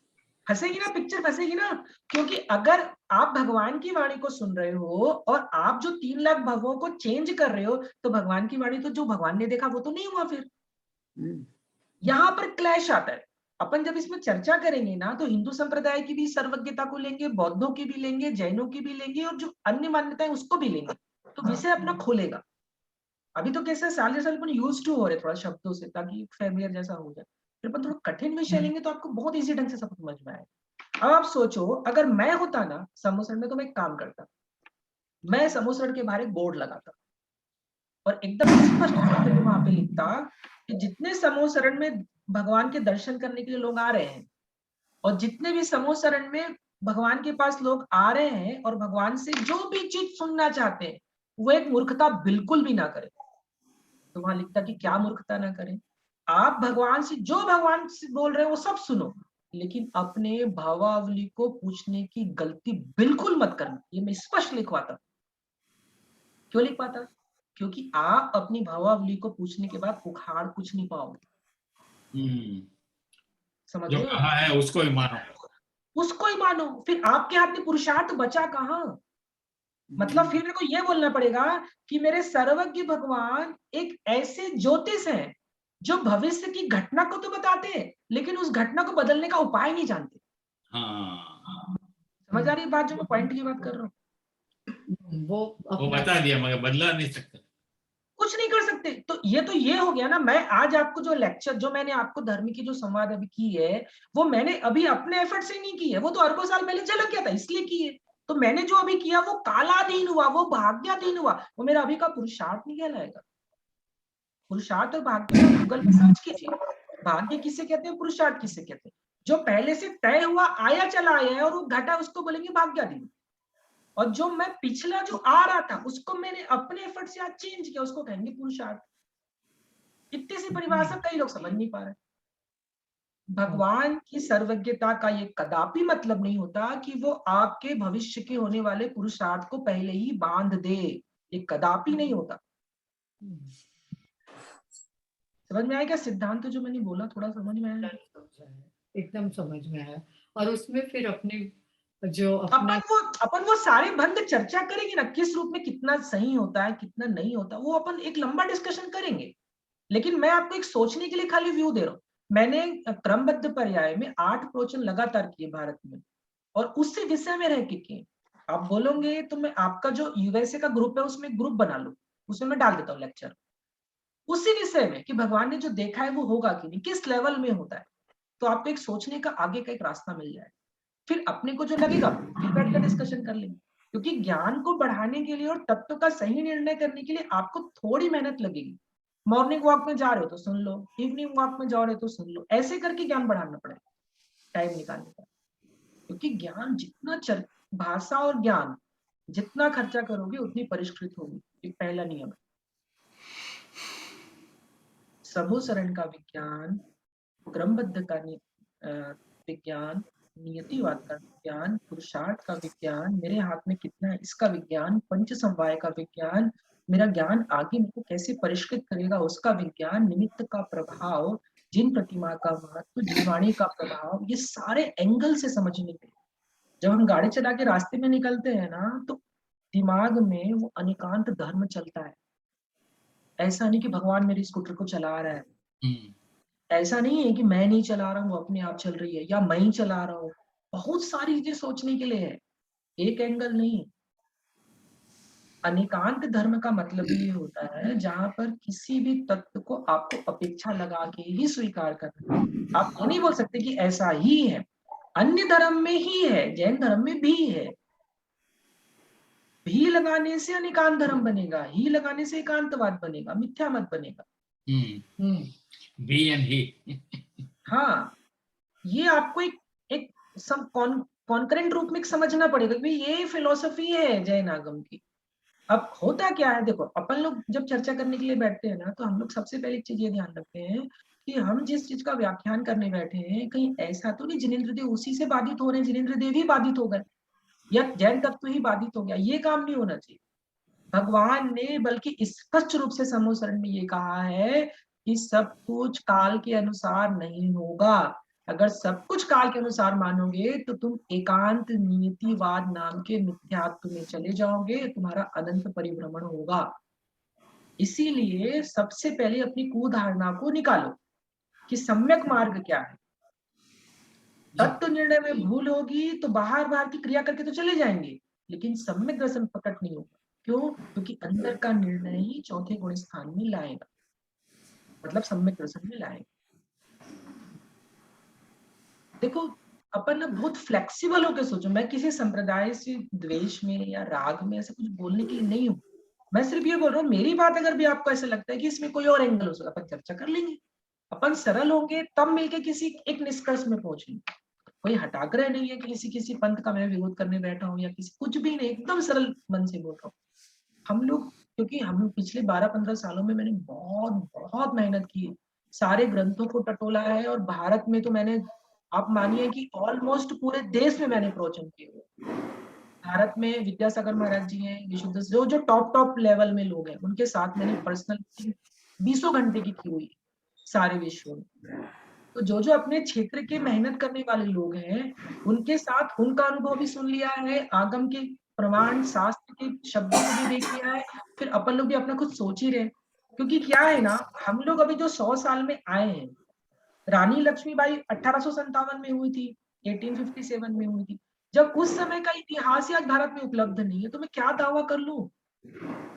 फंसेगी ना, पिक्चर फंसेगी ना। क्योंकि अगर आप भगवान की वाणी को सुन रहे हो और आप जो 3 लाख भावों को चेंज कर रहे हो, तो भगवान की वाणी तो जो भगवान ने देखा वो तो नहीं हुआ। फिर यहाँ पर क्लैश आता है। अपन जब इसमें चर्चा करेंगे ना, तो हिंदू संप्रदाय की भी सर्वज्ञता को लेंगे, बौद्धों की भी लेंगे, जैनों की भी लेंगे, और जो अन्य मान्यताएं उसको भी लेंगे, तो विषय अपना खोलेगा। अभी तो कैसे साल साल अपन यूज टू हो रहे थोड़ा शब्दों से, ताकि फेमिलियर जैसा हो जाए। फिर अपन थोड़ा कठिन विषय लेंगे तो आपको बहुत इजी ढंग से सब समझ में आएगा। अब आप सोचो, अगर मैं होता ना समोसरण में, तो मैं एक काम करता, मैं समोसरण के बाहर एक बोर्ड लगाता और एकदम स्पष्ट शब्द में वहां पे लिखता कि जितने समोसरण में भगवान के दर्शन करने के लिए लोग आ रहे हैं, और जितने भी समोसरण में भगवान के पास लोग आ रहे हैं और भगवान से जो भी चीज सुनना चाहते हैं, वो एक मूर्खता बिल्कुल भी ना करे। तो वहां लिखता कि क्या मूर्खता ना करें, आप भगवान से जो भगवान से बोल रहे हैं वो सब सुनो, लेकिन अपने भावावली को पूछने की गलती बिल्कुल मत करना। ये मैं स्पष्ट लिखवाता। क्यों लिख पाता? क्योंकि आप अपनी भावावली को पूछने के बाद उखाड़ कुछ नहीं पाओगे। समझ जो रहे हो? कहा है उसको ही मानो, उसको ही मानो। फिर आपके हाथ में पुरुषार्थ बचा कहाँ? मतलब फिर मेरे को ये बोलना पड़ेगा कि मेरे सर्वज्ञ भगवान एक ऐसे ज्योतिष हैं जो भविष्य की घटना को तो बताते हैं, लेकिन उस घटना को बदलने का उपाय नहीं जानते। हाँ समझ आ रही है बात, जो मैं पॉइंट की बात कर रहा हूँ? वो वो बता दिया मगर बदला नहीं सकते, कुछ नहीं कर सकते। तो ये हो गया ना। मैं आज आपको जो लेक्चर, जो मैंने आपको धर्म की जो संवाद अभी की है, वो मैंने अभी अपने एफर्ट से नहीं की है, वो तो अरबों साल पहले झलक गया था इसलिए की है। तो मैंने जो अभी किया वो कालाधीन हुआ, वो भाग्याधीन हुआ, वो मेरा अभी का पुरुषार्थ नहीं कहलाएगा। पुरुषार्थ और भाग्य को गूगल पे सर्च कीजिए, भाग्य किसे कहते हैं, पुरुषार्थ किसे कहते हैं। जो पहले से तय हुआ आया चला आया है और वो घटा, उसको बोलेंगे भाग्याधीन। और जो मैं पिछला जो आ रहा था उसको मैंने अपने एफर्ट से आज चेंज किया, उसको कहेंगे पुरुषार्थ। इतनी सी परिभाषा कई लोग समझ नहीं पा रहे। भगवान की सर्वज्ञता का ये कदापि मतलब नहीं होता कि वो आपके भविष्य के होने वाले पुरुषार्थ को पहले ही बांध दे, ये कदापि नहीं होता। समझ में आया क्या सिद्धांत जो मैंने बोला? थोड़ा समझ में आया? एकदम समझ में आया। और उसमें फिर अपने जो अपना अपन वो सारे बंद चर्चा करेंगे ना, किस रूप में कितना सही होता है कितना नहीं होता, वो अपन एक लंबा डिस्कशन करेंगे। लेकिन मैं आपको एक सोचने के लिए खाली व्यू दे रहा हूँ। मैंने क्रमबद्ध पर्याय में 8 प्रवचन लगातार किए भारत में, और उसी विषय में रह के किए। आप बोलोगे तो मैं आपका जो यूएसए का ग्रुप है उसमें ग्रुप बना लूं, उसमें मैं डाल देता हूँ लेक्चर उसी विषय में कि भगवान ने जो देखा है वो होगा कि नहीं, किस लेवल में होता है। तो आपको एक सोचने का आगे का एक रास्ता मिल जाए। फिर अपने को जो लगेगा फिर बैठ कर डिस्कशन कर लेंगे। क्योंकि ज्ञान को बढ़ाने के लिए और तत्व का सही निर्णय करने के लिए आपको थोड़ी मेहनत लगेगी। मॉर्निंग वॉक में जा रहे हो तो सुन लो, इवनिंग वॉक में जा रहे हो तो सुन लो, ऐसे करके ज्ञान बढ़ाना पड़ेगा टाइम निकालने का। क्योंकि ज्ञान जितना भाषा और ज्ञान जितना खर्चा करोगे उतनी परिष्कृत होगी। ये पहला नियम है। समूसरण का विज्ञान, क्रमबद्ध का विज्ञान, नियतिवाद का विज्ञान, पुरुषार्थ का विज्ञान, मेरे हाथ में कितना है इसका विज्ञान, पंच समवाय का विज्ञान, मेरा ज्ञान आगे मेरे को कैसे परिष्कृत करेगा उसका विज्ञान, निमित्त का प्रभाव, जिन प्रतिमा का महत्व, जीवाणी का प्रभाव, ये सारे एंगल से समझने के लिए जब हम गाड़ी चला के रास्ते में निकलते हैं ना, तो दिमाग में वो अनेकांत धर्म चलता है। ऐसा नहीं कि भगवान मेरे स्कूटर को चला रहा है, Hmm. ऐसा नहीं है कि मैं नहीं चला रहा हूँ, वो अपने आप चल रही है, या मैं ही चला रहा हूँ। बहुत सारी चीजें सोचने के लिए है, एक एंगल नहीं। अनेकांत धर्म का मतलब ये होता है जहां पर किसी भी तत्व को आपको अपेक्षा लगा के ही स्वीकार करना। आप ये नहीं बोल सकते कि ऐसा ही है, अन्य धर्म में ही है, जैन धर्म में भी है। भी लगाने से अनेकांत धर्म बनेगा, ही लगाने से एकांतवाद बनेगा, मिथ्या मत बनेगा। Hmm. B and he. हाँ, ये आपको एक कॉन्करेंट रूप में समझना पड़ेगा कि ये फिलोसफी है जैन आगम की। अब होता क्या है, देखो अपन लोग जब चर्चा करने के लिए बैठते हैं ना, तो हम लोग सबसे पहले एक चीज ये ध्यान रखते हैं कि हम जिस चीज का व्याख्यान करने बैठे हैं, कहीं ऐसा तो नहीं जिनेंद्र देव उसी से बाधित हो रहे हैं, जिनेंद्र देव ही बाधित हो गए या जैन तत्व ही बाधित हो गया। ये काम नहीं होना चाहिए। भगवान ने बल्कि स्पष्ट रूप से समूहसरण में ये कहा है कि सब कुछ काल के अनुसार नहीं होगा। अगर सब कुछ काल के अनुसार मानोगे तो तुम एकांत नियतिवाद नाम के मिथ्यात्व में चले जाओगे, तुम्हारा अनंत परिभ्रमण होगा। इसीलिए सबसे पहले अपनी कुधारणा को निकालो कि सम्यक मार्ग क्या है। तत्व निर्णय में भूल होगी तो बाहर बाहर की क्रिया करके तो चले जाएंगे, लेकिन सम्यक दर्शन प्रकट नहीं होगा। क्यों? क्योंकि अंदर का निर्णय ही चौथे गुण स्थान में लाएगा, मतलब सम्यक दर्शन में लाएगा। देखो अपन ना बहुत फ्लेक्सिबल होकर सोचो, मैं किसी संप्रदाय से द्वेष में या राग में ऐसा कुछ बोलने के लिए नहीं हूँ। मैं सिर्फ ये बोल रहा हूँ, मेरी बात अगर भी आपको ऐसा लगता है कि इसमें कोई और एंगल हो सकता है, अपन चर्चा कर लेंगे, अपन सरल होंगे, तब मिलके किसी एक निष्कर्ष में पहुंचेंगे। कोई हटाग्रह नहीं है कि किसी पंथ का मैं विरोध करने बैठा हूँ या किसी, कुछ भी नहीं, एकदम सरल मन से बोल रहा हूँ। हम लोग, क्योंकि हम पिछले 12-15 सालों में मैंने बहुत बहुत मेहनत की, सारे ग्रंथों को टटोला है, और भारत में तो मैंने, आप मानिए कि ऑलमोस्ट पूरे देश में मैंने प्रवचन किए हुए। भारत में विद्यासागर महाराज जी हैं, विशुद्ध जो टॉप लेवल में लोग हैं, उनके साथ मैंने पर्सनल 20 घंटे की हुई सारे विश्व में। तो जो अपने क्षेत्र के मेहनत करने वाले लोग हैं, उनके साथ उनका अनुभव भी सुन लिया है, आगम के प्रमाण शास्त्र के शब्दों को भी देख लिया है, फिर अपन लोग भी अपना कुछ सोच ही रहे। क्योंकि क्या है ना, हम लोग अभी जो 100 साल में आए हैं, रानी लक्ष्मीबाई 1857 में हुई थी, 1857 में हुई थी। जब उस समय का इतिहास ही आज भारत में उपलब्ध नहीं है, तो मैं क्या दावा कर लूं।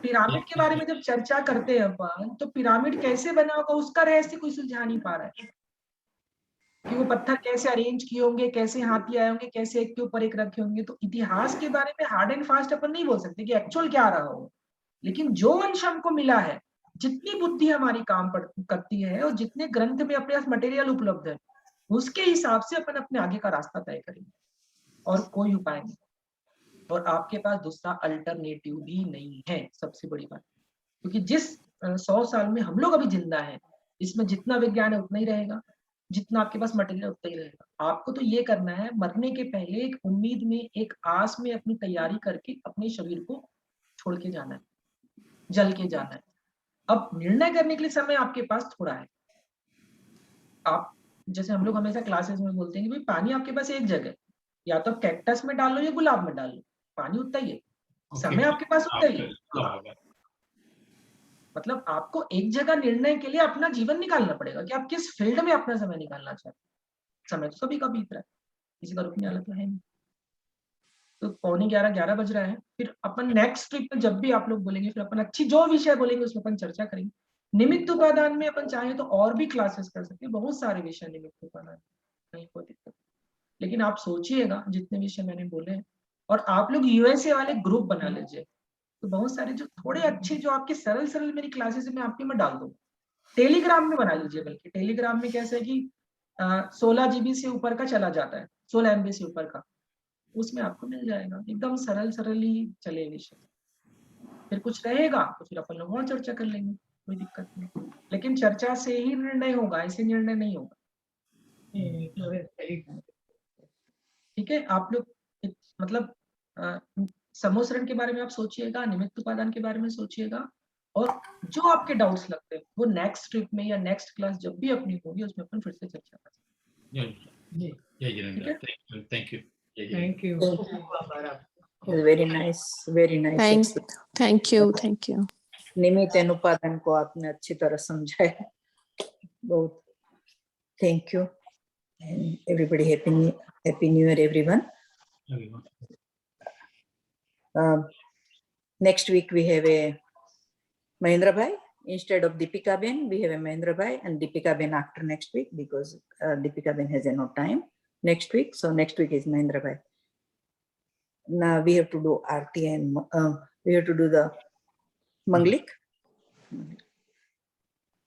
पिरामिड के बारे में जब चर्चा करते हैं अपन, तो पिरामिड कैसे बना होगा उसका रहस्य कोई सुलझा नहीं पा रहा है कि वो पत्थर कैसे अरेंज किए होंगे, कैसे हाथी आए होंगे, कैसे एक के ऊपर एक रखे होंगे। तो इतिहास के बारे में हार्ड एंड फास्ट अपन नहीं बोल सकते कि एक्चुअल क्या रहा हो, लेकिन जो अंश हमको मिला है, जितनी बुद्धि हमारी काम करती है और जितने ग्रंथ में अपने पास मटेरियल उपलब्ध है, उसके हिसाब से अपन अपने आगे का रास्ता तय करेंगे, और कोई उपाय नहीं। और आपके पास दूसरा अल्टरनेटिव भी नहीं है, सबसे बड़ी बात। क्योंकि जिस 100 साल में हम लोग अभी जिंदा हैं, इसमें जितना विज्ञान है उतना ही रहेगा, जितना आपके पास मटेरियल उतना ही रहेगा। आपको तो ये करना है, मरने के पहले एक उम्मीद में, एक आस में अपनी तैयारी करके अपने शरीर को छोड़ के जाना है, जल के जाना है। अब निर्णय करने के लिए समय आपके पास थोड़ा है। आप, जैसे हम लोग हमेशा क्लासेस में बोलते हैं कि भाई पानी आपके पास एक जगह, या तो कैक्टस में डाल लो या गुलाब में डाल लो, पानी उतना ही है, समय आपके पास उतना ही है। मतलब आपको एक जगह निर्णय के लिए अपना जीवन निकालना पड़ेगा कि आप किस फील्ड में अपना समय निकालना चाहते हैं। समय तो सभी का बीत रहा है, किसी का रुकने वाला तो है नहीं। तो 11:45 बज रहा है, फिर अपन नेक्स्ट ट्रिप में जब भी आप लोग बोलेंगे, फिर अपन अच्छी जो विषय बोलेंगे उसमें अपन चर्चा करेंगे। निमित्त उपादान में अपन चाहें तो और भी क्लासेस कर सकते हैं, बहुत सारे विषय निमित्त उपादान, नहीं कोई दिक्कत। लेकिन आप सोचिएगा जितने विषय मैंने बोले, और आप लोग यूएसए वाले ग्रुप बना लीजिए, तो बहुत सारे जो थोड़े अच्छे, जो आपके सरल मेरी क्लासेस में आपके मैं डाल दूंगा। टेलीग्राम में बना लीजिए, बल्कि टेलीग्राम में कैसे है कि 16 GB से ऊपर का चला जाता है, 16 MB से ऊपर का, उसमें आपको मिल जाएगा, एकदम सरल ही चले विषय। फिर कुछ रहेगा तो फिर अपन लोग और चर्चा कर लेंगे, कोई दिक्कत नहीं। लेकिन चर्चा से ही निर्णय होगा, ऐसे निर्णय नहीं होगा। ठीक है, आप लोग मतलब समूहसरण के बारे में आप सोचिएगा, निमित्त उपादान के बारे में सोचिएगा, और जो आपके डाउट्स लगते हैं वो नेक्स्ट ट्रिप में या नेक्स्ट क्लास जब भी अपनी होगी उसमें अपन फिर से चर्चा करेंगे। जय जय जिनेंद्र, थैंक यू जय जिनेंद्र। थैंक यू, Thank खूब खूब आभार आपका। Very nice, very nice. Thank you. निमित्त अनुपादन को आपने अच्छी तरह समझाया, बहुत thank you. And everybody happy new year everyone. Next week we have a Mahendra Bhai instead of Deepika Ben. We have a Mahendra Bhai and Deepika Ben after next week because Deepika Ben has no time next week. So next week is Mahendra Bhai. Now we have to do Aarti and we have to do the Manglik.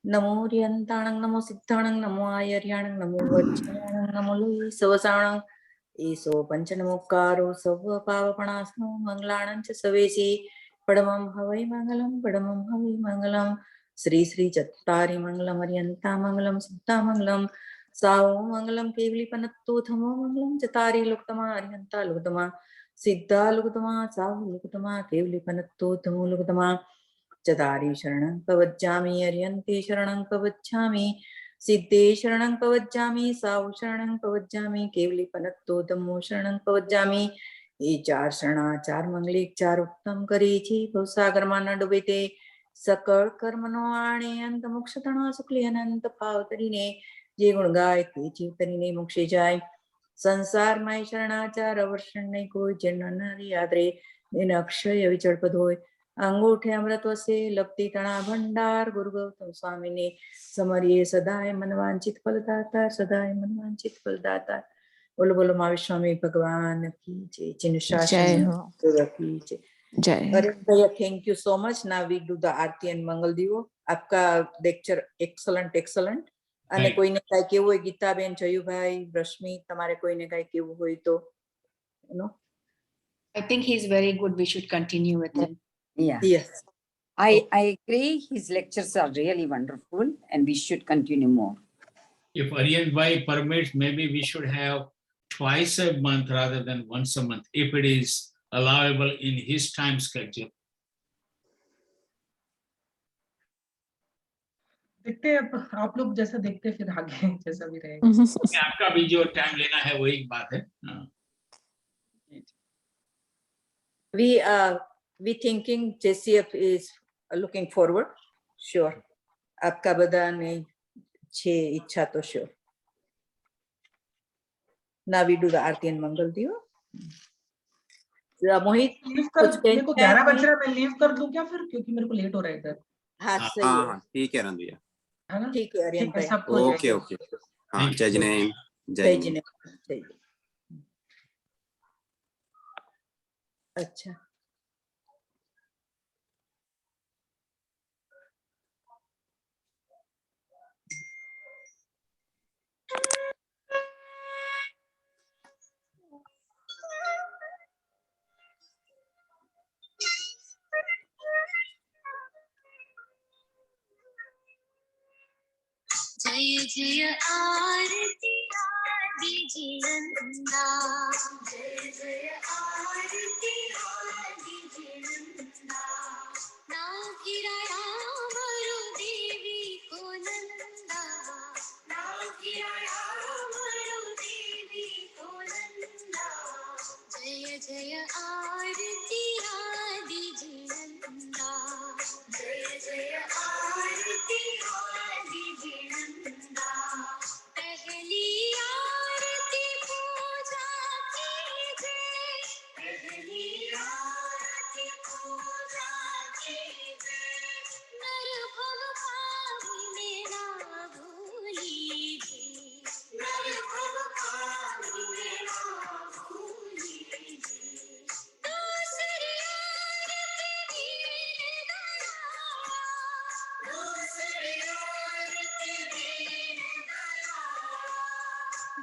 Namo Riyantanang, Namo Siddhanang, Namo Ayaryanang, Namo Vajjanang, Namo Lui Savasanang. Eso Panchanamukaro Sava Pavapanasno Manglanam Savesi Padamam Havai Mangalam Padamam Havai Mangalam Sri Sri Chattari Mangalam Aryanta Mangalam Siddha Mangalam Sao Mangalam Kevli Panattu Thamo Mangalam Chatari Luktama Aryanta Luktama Siddha Luktama Sao Luktama Kevli Panattu Thamo Luktama Chatari Sharanam Kavajjami Aryanti Sharanam Kavajjami सिद्धे शरणं कवज्जामि साहु शरणं कवज्जामि केवली पनत्तो धम्मो शरणं कवज्जामि। ये चार शरणा चार मंगलिक चार उत्तम करीछि भवसागर मा न डूबेते सकल कर्मनो आणे अंत मोक्ष तणा सुखली अनंत पावतरीने जे गुण गाय ते जीव तरीने मोक्षे जाय। संसार माय शरणाचार वर्षण नहीं कोई जन्म नरी यादरे दिन अक्षय विचल पद होय। अंगूठे अमृत वसे लपती तणा भंडार गुरु गौतम स्वामी ने समरिये सदाय मनवांचित फलदाता सदाय मनवांचित फलदाता। बोलो बोलो महावीर स्वामी भगवान की जय। जिन शासन की जय। अरे भैया thank you so much. Now we do the aarti and Mangal Divo. आपका लेक्चर एक्सलेंट एक्सलेंट। અને કોઈને કાઈ કેવું હોય ગીતાબેન જયુભાઈ રશ્મિ તમારે કોઈને કાઈ કેવું હોય તો નો I think he's very good. We should continue with him. Yeah. Yes. I agree. His lectures are really wonderful and we should continue more. If Aryan Bhai permits, maybe we should have twice a month rather than once a month, if it is allowable in his time schedule. देखते हैं आप लोग जैसा देखते हैं फिर आगे जैसा भी रहेगा। आपका भी जो टाइम लेना है वो एक बात है। We thinking JCF is looking forward. Sure. आपका બધાને છે ઈચ્છા તો sure. Now we do the Aarti and मंगल दीव। मोहित मेरे को 11 बज रहा है, मैं लीव कर दूं क्या फिर, क्योंकि मेरे को लेट हो रहा है इधर। हाँ सही है। ठीक है रंधिया, है ना? ठीक है आर्यन भाई। Okay okay. हाँ जय जिनेंद्र, जय जिनेंद्र, जय। अच्छा जय जय आरती आदि जिनंदा जय जय आरती आदि जिनंदा ना गिराया मरु देवी को नंदा ना गिराया मरु देवी को नंदा जय जय आरती आदि जिनंदा जय जय आरती आदि जिनंदा पहली आरती पूजा कीजिए पहली आरती पूजा कीजिए नर भव पावनी ना भूलिए नर भव पावनी ना भूलिए दूसरी आरती दीन दयाला दूसरी आरती दीन दयाला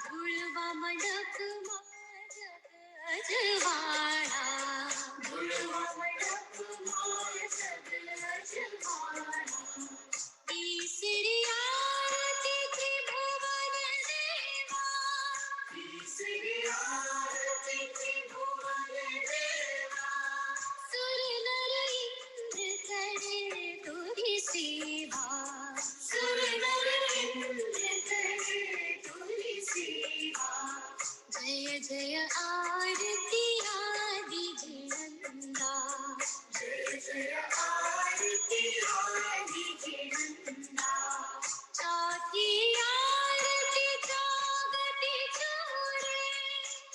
धुलवा मडक जग अजवाड़ा धुलवा मडक जग अजवाड़ा तीसरी आरती त्रिभुवन देवा तीसरी आरती त्रिभुवन देवा सुर नर इंद्र करे तो जय आरती आदि जिनंदा जय जय आरती आदि जिनंदा चौथी आरती जागती चोरे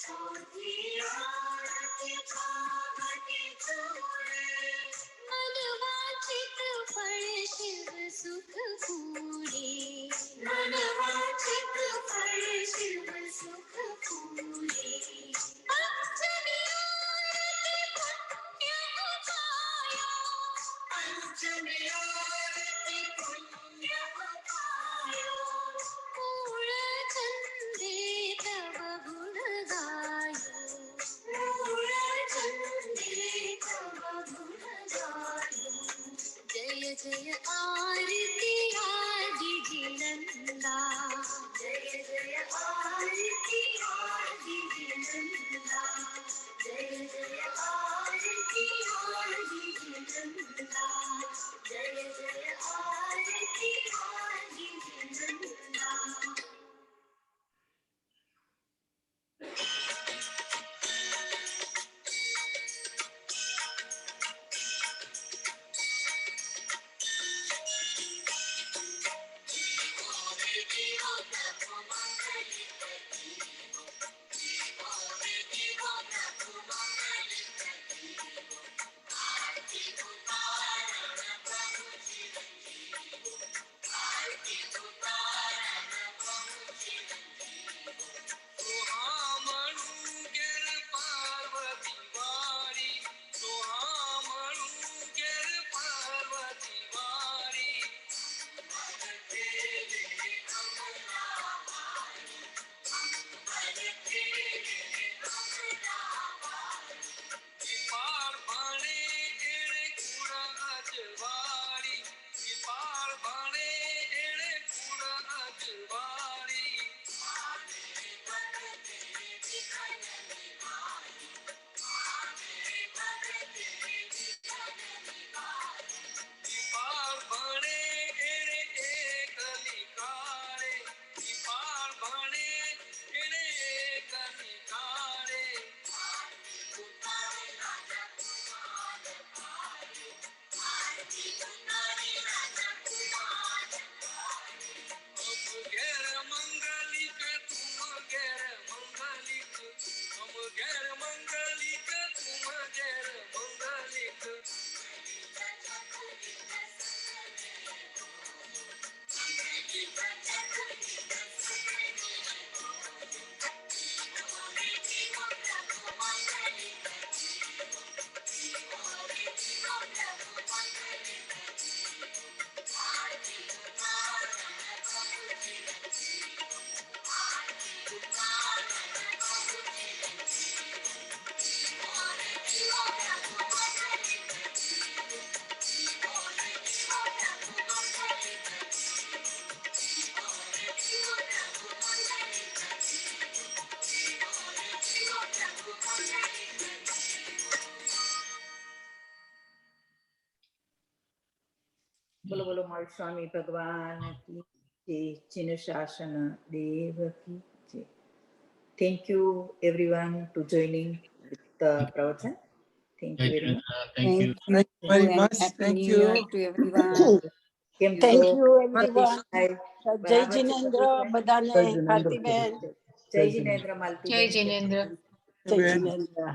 चौथी आरती जागती चोरे मनवांचित फल शिव सुख पूरे मनवांचित फल शिव सुख पूरे पंचमी आरती पुण्य पायो पंचमी आरती पुण्य पायो मूल चंदे तव गुण गायो मूल चंदे तव गुण गायो जय जय आरती आदि जिनंदा जय जय आरती आदि जिनंदा जय जय आरती आदि जिनंदा जय जय आरती आदि जिनंदा बोलो बोलो माल स्वामी भगवान की जय चिन्ह शासन देव की जय Thank you everyone to joining with the pravachan. Thank you very much. Thank you. Thank you very and much. happy Thank new you. year to everyone. કેમ Thank છો? you everyone. સતીશભાઈ, જય બરાબર છે જિનેન્દ્ર સતીશભાઈ? બધાને, ભારતીબેન. જય જિનેન્દ્ર Jai માલતીબેન. Jinendra. જય જિનેન્દ્ર.